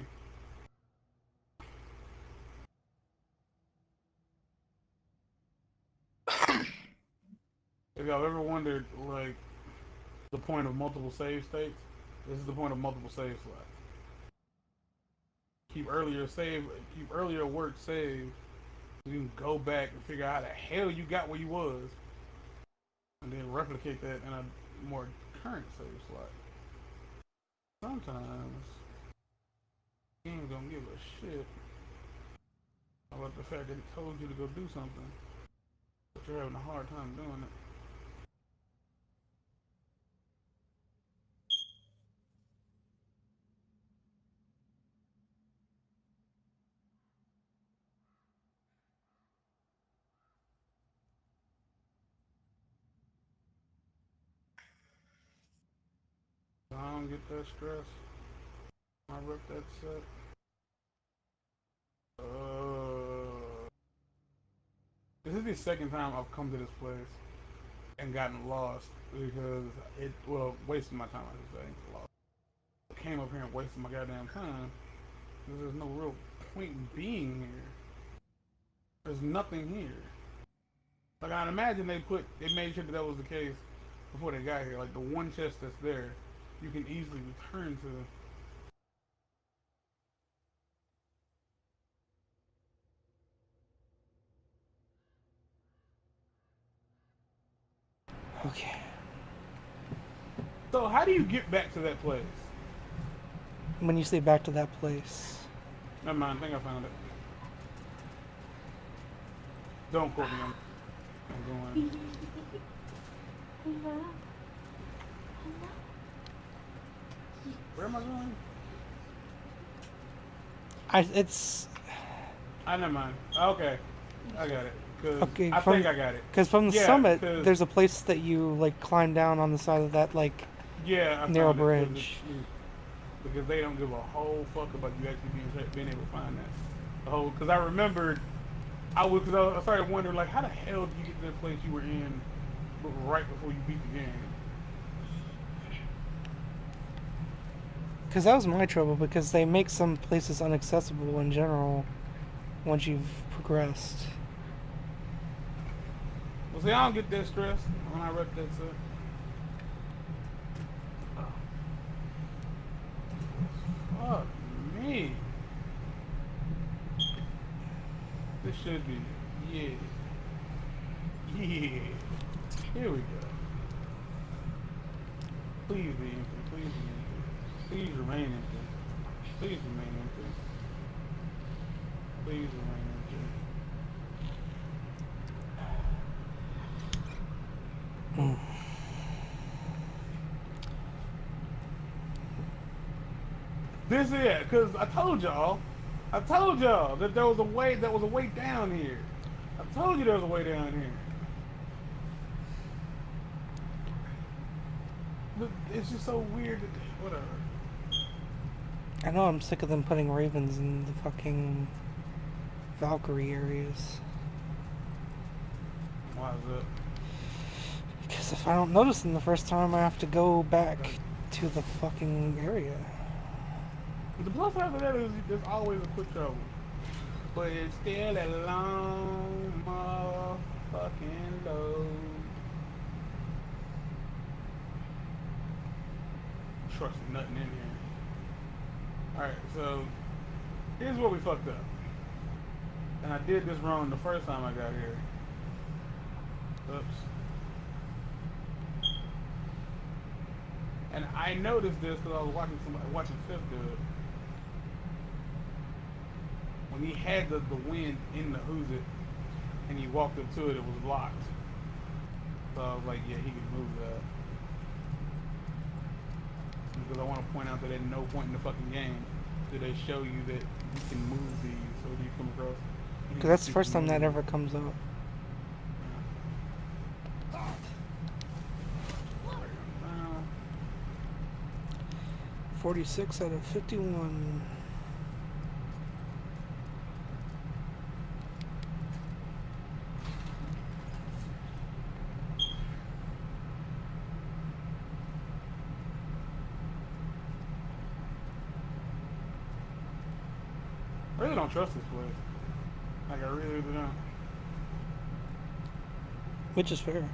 If y'all ever wondered, like, the point of multiple save states. This is the point of multiple save slots. Keep earlier work saved. So you can go back and figure out how the hell you got where you was, and then replicate that in a more current save slot. Sometimes games don't give a shit about the fact that it told you to go do something, but you're having a hard time doing it. I don't get that stress. I rep that set. This is the second time I've come to this place and gotten lost because wasted my time, I should say. Lost. I came up here and wasted my goddamn time because there's no real point in being here. There's nothing here. Like, I'd imagine they made sure that was the case before they got here. Like, the one chest that's there, you can easily return to. Okay. So, how do you get back to that place? When you say back to that place. Never mind, I think I found it. Don't quote me, I'm going. Where am I going? Never mind. Okay. I got it. Okay, I think I got it. Because from the summit, there's a place that you, like, climb down on the side of that, like, narrow bridge. Because they don't give a whole fuck about you actually being able to find that. Because I remembered, I started wondering, like, how the hell did you get to that place you were in right before you beat the game? Because that was my trouble, because they make some places inaccessible in general once you've progressed. Well, see, I don't get that stressed when I rep that set. Fuck me. This should be, yeah. Yeah. Here we go. Please be empty, please be empty. Please remain empty. Please remain empty. Please remain empty. This is it, because I told y'all that there was a way down here. I told you there was a way down here. But it's just so weird that, whatever. I know, I'm sick of them putting ravens in the fucking Valkyrie areas. Why is that? Because if I don't notice them the first time, I have to go back to the fucking area. The plus after that is there's always a quick travel. But it's still a long motherfucking load. Trust nothing in here. Alright, so here's where we fucked up. And I did this wrong the first time I got here. Oops. And I noticed this because I was watching Fifth do it. When he had the wind in the Who's It and he walked up to it, it was locked. So I was like, yeah, he can move that. Because I want to point out that at no point in the fucking game do they show you that you can move these, so you come across. Because that's the first time that ever comes up. 46 out of 51. I really don't trust this place. Like, I really don't. Which is fair.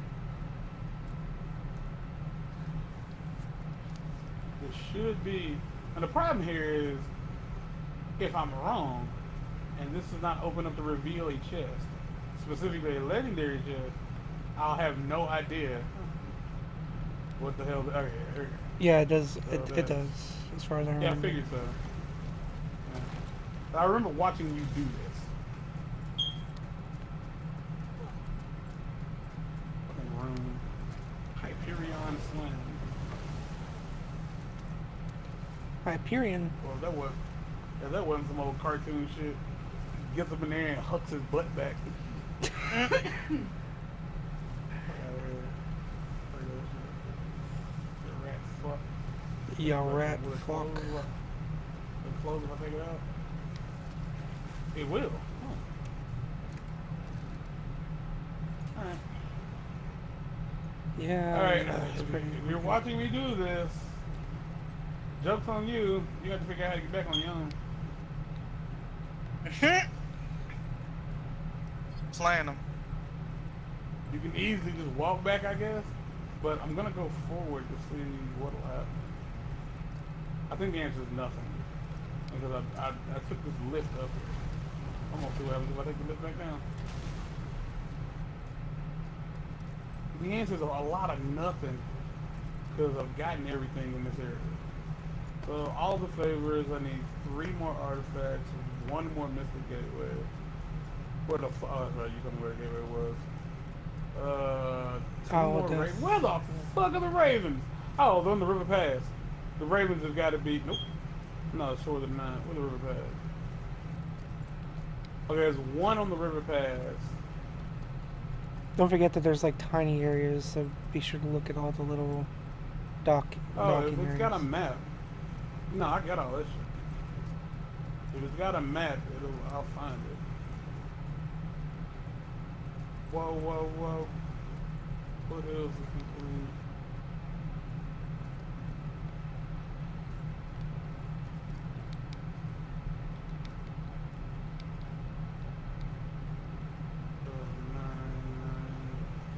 should be. And the problem here is, if I'm wrong, and this does not open up to reveal a chest, specifically a legendary chest, I'll have no idea what the hell. Okay. Yeah, it does. So It does, as far as I remember. Yeah, I figured so. Yeah. I remember watching you do this. Fucking room. Hyperion Slam. Hyperion. Well, that wasn't some old cartoon shit. Gets up in there and hucks his butt back. Yeah, rat Will it fuck. close? Will it close if I take it out? It will. Oh. Alright. Yeah. Alright. It's pretty. If you're watching me do this, joke's on you. You have to figure out how to get back on your own. Slaying them. You can easily just walk back, I guess. But I'm gonna go forward to see what'll happen. I think the answer is nothing. Because I took this lift up here. I'm gonna see what happens if I take the lift back down. The answer is a lot of nothing. Because I've gotten everything in this area. So all the favors, I need 3 more artifacts, 1 more Mystic Gateway. Where the fuck? Oh, sorry, you told me where the gateway was. 2 more ravens. Where the fuck are the ravens? Oh, they're on the river pass. The ravens have got to be. Nope. No, it's shorter than 9. Where's the river pass? Okay, there's 1 on the river pass. Don't forget that there's like tiny areas, so be sure to look at all the little docking It's areas. got a map. No, I got all that shit. If it's got a map, I'll find it. Whoa, whoa, whoa. What else is included?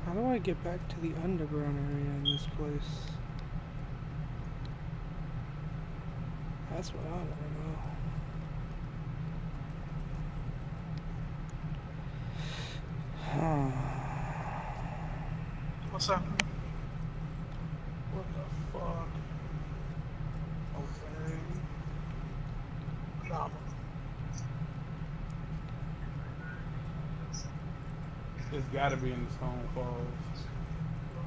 How do I get back to the underground area in this place? That's what I want to know. What's up? What the fuck? Okay. Lava. It's gotta be in the Stone Falls.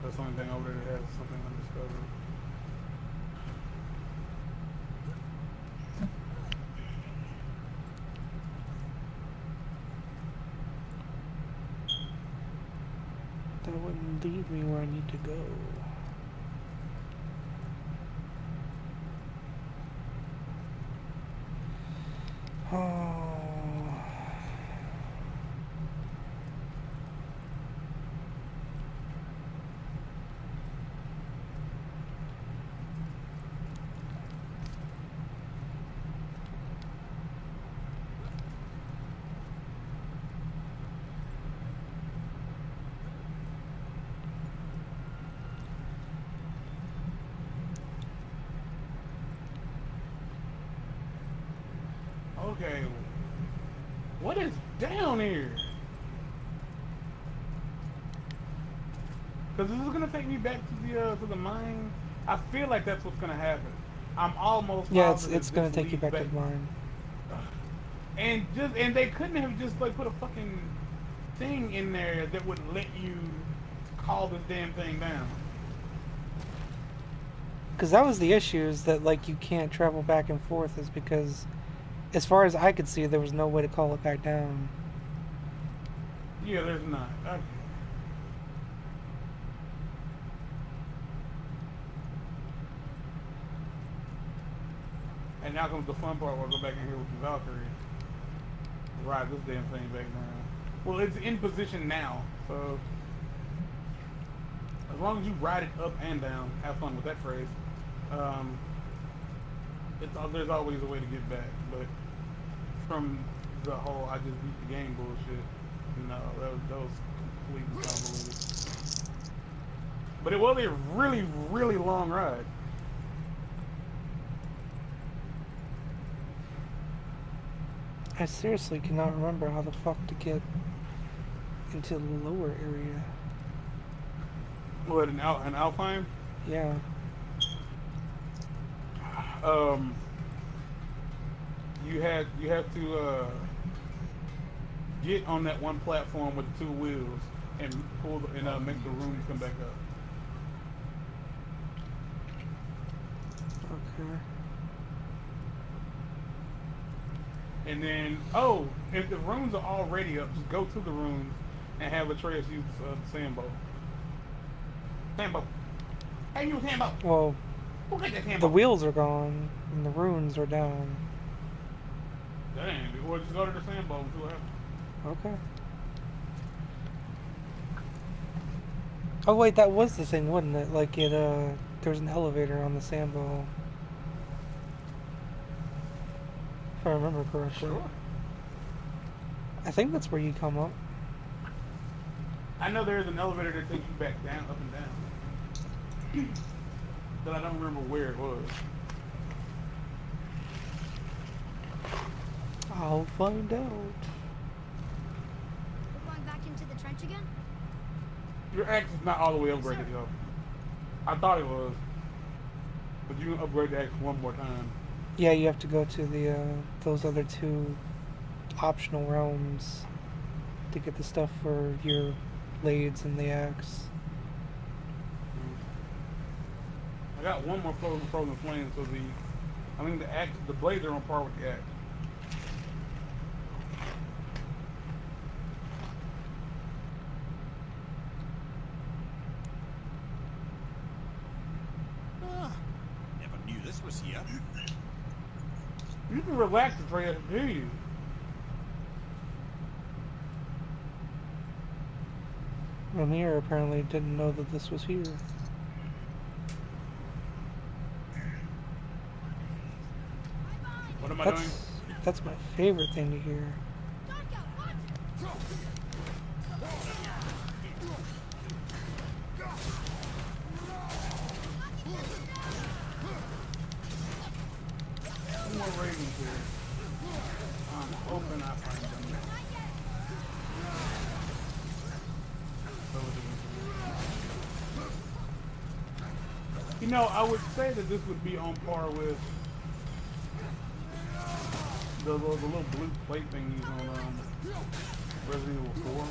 That's the only thing over there that has something undiscovered. That wouldn't lead me where I need to go. Oh. Okay, what is down here? Because this is gonna take me back to the mine. I feel like that's what's gonna happen. I'm almost It's gonna take you back to the mine. And they couldn't have just like put a fucking thing in there that would let you call this damn thing down. Because that was the issue, is that like you can't travel back and forth, is because as far as I could see, there was no way to call it back down. Yeah, there's not. Okay. And now comes the fun part where I go back in here with the Valkyrie. Ride this damn thing back down. Well, it's in position now, so as long as you ride it up and down, have fun with that phrase. There's always a way to get back, but from the whole I just beat the game bullshit, no, that was completely convoluted. But it was a really, really long ride. I seriously cannot remember how the fuck to get into the lower area. What, an Alpine? Yeah. You have to get on that one platform with the two wheels and pull and make the rooms come back up. Okay. And then, if the rooms are already up, just go to the rooms and have Atreus use the sandbow. Sandbow. Hey, you sandbow. Well, Who got that sandbow? the wheels are gone and the runes are down. Dang, or just go to the sandbow and see what happens. Okay. Oh wait, that was the thing, wasn't it? Like it, there was an elevator on the Sambo. If I remember correctly. Sure. I think that's where you come up. I know there's an elevator that takes you back down, up and down. But I don't remember where it was. I'll find out. We're going back into the trench again? Your axe is not all the way upgraded, though. I thought it was. But you can upgrade the axe one more time. Yeah, you have to go to the those other two optional realms to get the stuff for your blades and the axe. I got one more frozen flame, so the blades are on par with the axe. Never knew this was here. You can relax the Atreus, do you? Ramir apparently didn't know that this was here. What am I doing? That's my favorite thing to hear. Some more ravens here. I'm hoping I find them. You know, I would say that this would be on par with the little blue plate thingies on Resident Evil 4.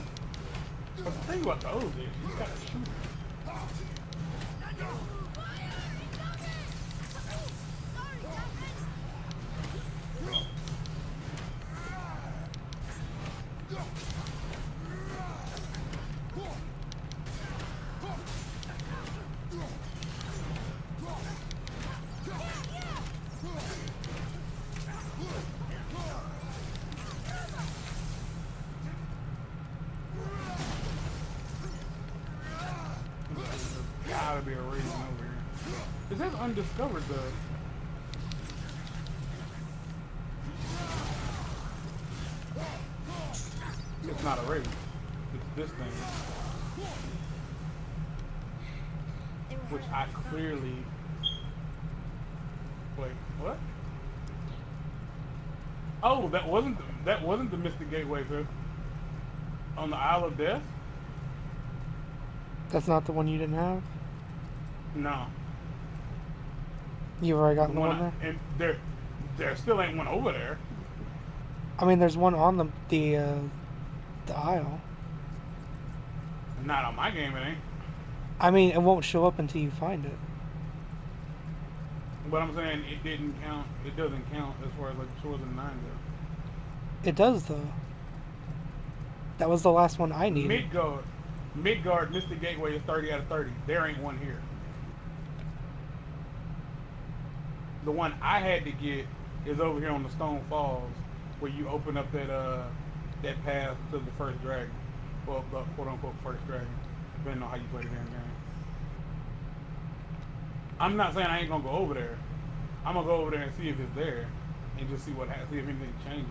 But the thing about those is you gotta shoot them. Gotta be a raven over here. It says undiscovered though. It's not a raven. It's this thing. Which I clearly... Wait, what? Oh, that wasn't the Mystic Gateway, sir. On the Isle of Death? That's not the one you didn't have? No. You've already gotten the one I- there? And there still ain't one over there. I mean, there's one on the aisle. Not on my game, it ain't. I mean, it won't show up until you find it. But I'm saying it didn't count. It doesn't count as far as like Shores of the Nine go. It does, though. That was the last one I needed. Midgard Mystic Gateway is 30 out of 30. There ain't one here. The one I had to get is over here on the Stone Falls, where you open up that path to the first dragon. Well, the quote unquote first dragon, depending on how you play the damn game. I'm not saying I ain't gonna go over there. I'm gonna go over there and see if it's there, and just see what happens, see if anything changes.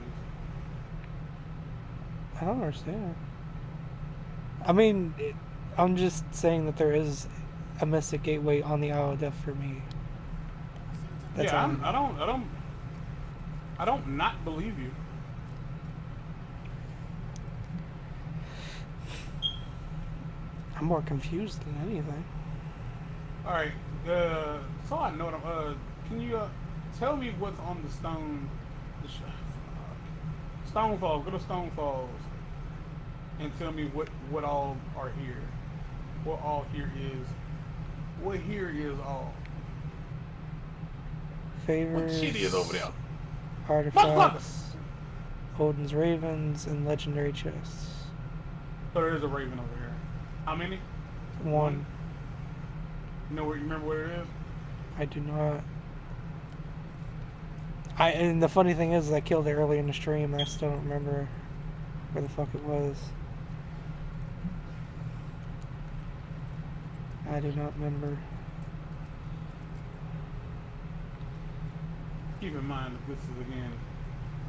I don't understand. I mean, I'm just saying that there is a Mystic Gateway on the Isle of Death for me. That's Yeah, all. I don't not believe you. I'm more confused than anything. All right. So I know them. Can you tell me what's on the stone? Stone Falls. Go to Stone Falls and tell me what all are here. What all here is. What here is all. Favors. What shit is over there? Artifacts. Odin's Ravens and legendary chests. So there is a raven over here. How many? One. You know where? You remember where it is? I do not. And the funny thing is, I killed it early in the stream, and I still don't remember where the fuck it was. I do not remember. Keep in mind that this is again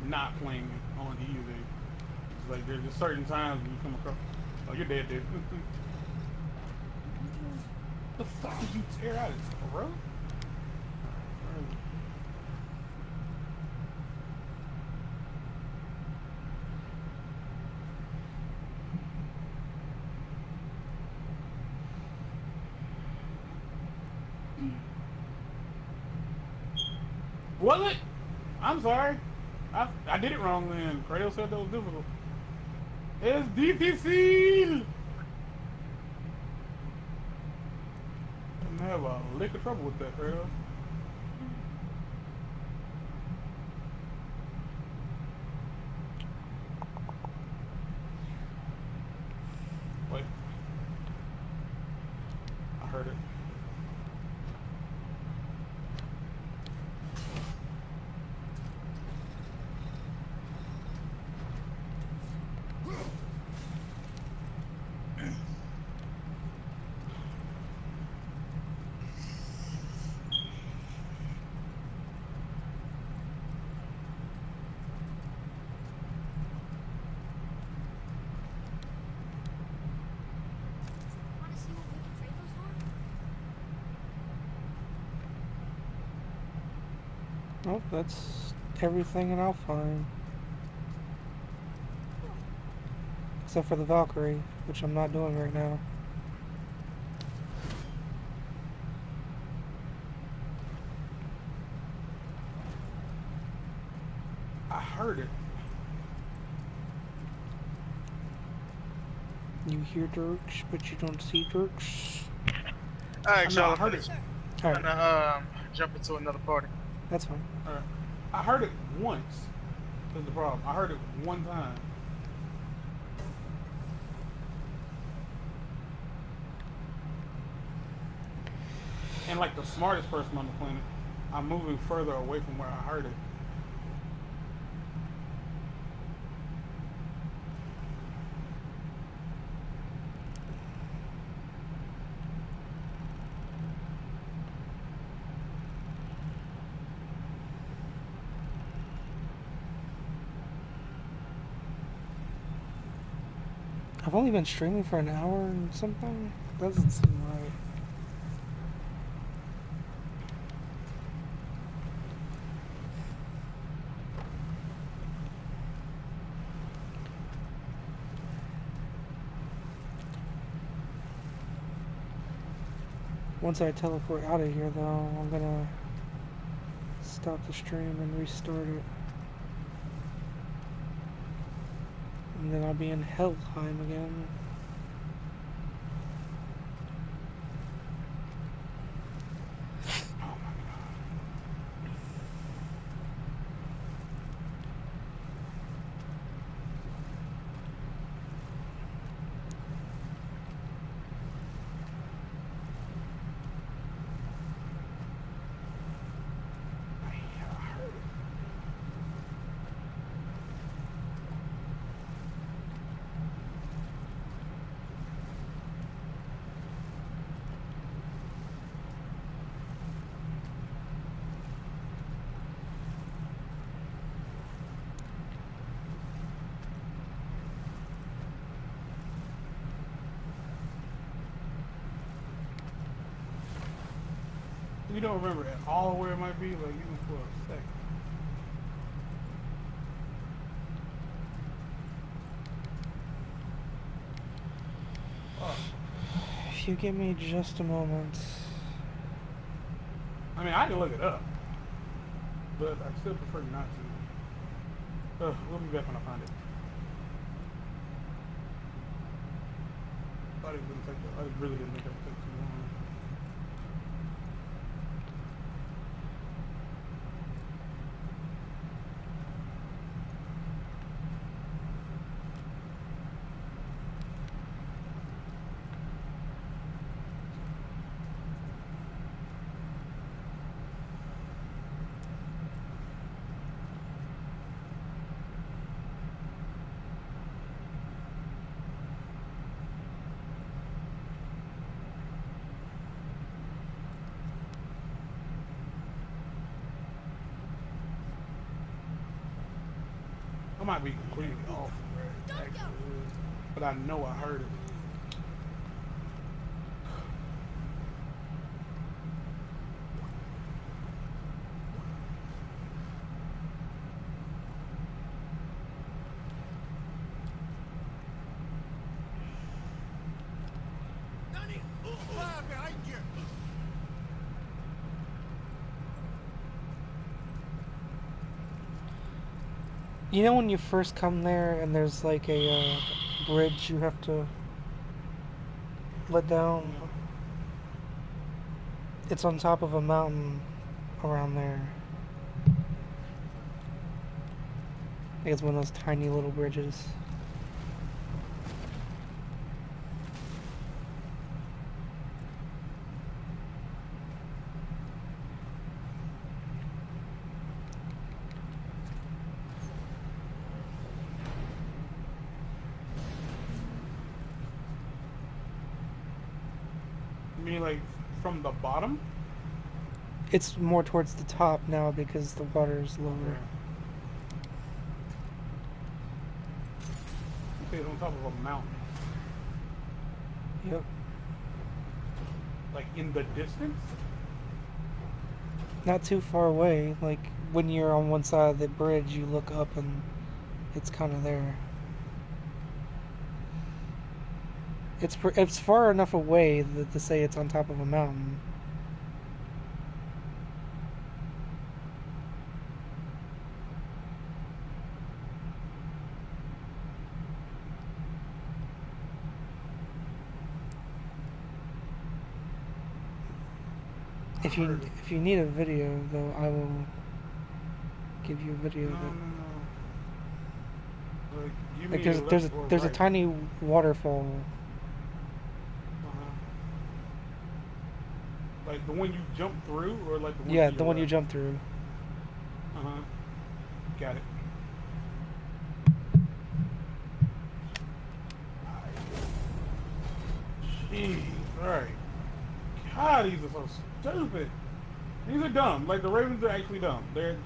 not playing on easy. It's like there's just certain times when you come across. Oh, you're dead, dude. The fuck did you tear out his throat? Was it? I'm sorry. I did it wrong then. Kratos said that was difficult. It's difícil. I have a lick of trouble with that, Kratos. Wait. I heard it. Want to see what we can trade those for? Oh, that's everything in Alfheim. Except for the Valkyrie, which I'm not doing right now. I heard it. You hear Dirks, but you don't see Dirks. Alright, I know, I y'all. heard it. I'm Alright, gonna jump into another party. that's fine. I heard it once. That's the problem. I heard it one time. And like the smartest person on the planet, I'm moving further away from where I heard it. I've only been streaming for an hour and something. Doesn't seem right. Once I teleport out of here, though, I'm gonna stop the stream and restart it. And then I'll be in Helheim again. You don't remember at all where it might be, like even for a second. Oh. If you give me just a moment. I mean, I can look it up, but I still prefer not to. We'll be back when I find it. I really didn't think it would take too long. I might be completely off, actually, but I know I heard it. Behind you! You know when you first come there and there's like a bridge you have to let down? It's on top of a mountain around there. I think it's one of those tiny little bridges. You mean like from the bottom? It's more towards the top now because the water's lower. Okay, it's on top of a mountain. Yep. Like in the distance? Not too far away. Like when you're on one side of the bridge, you look up and it's kind of there. It's far enough away to say it's on top of a mountain. If you need a video, though, I will give you a video of it. No. Like, you Like mean there's a tiny waterfall. Like the one you jump through, or like the one? Yeah, the one you jump through. Got it. Jeez, alright. God, these are so stupid. These are dumb. Like the Ravens are actually dumb. They're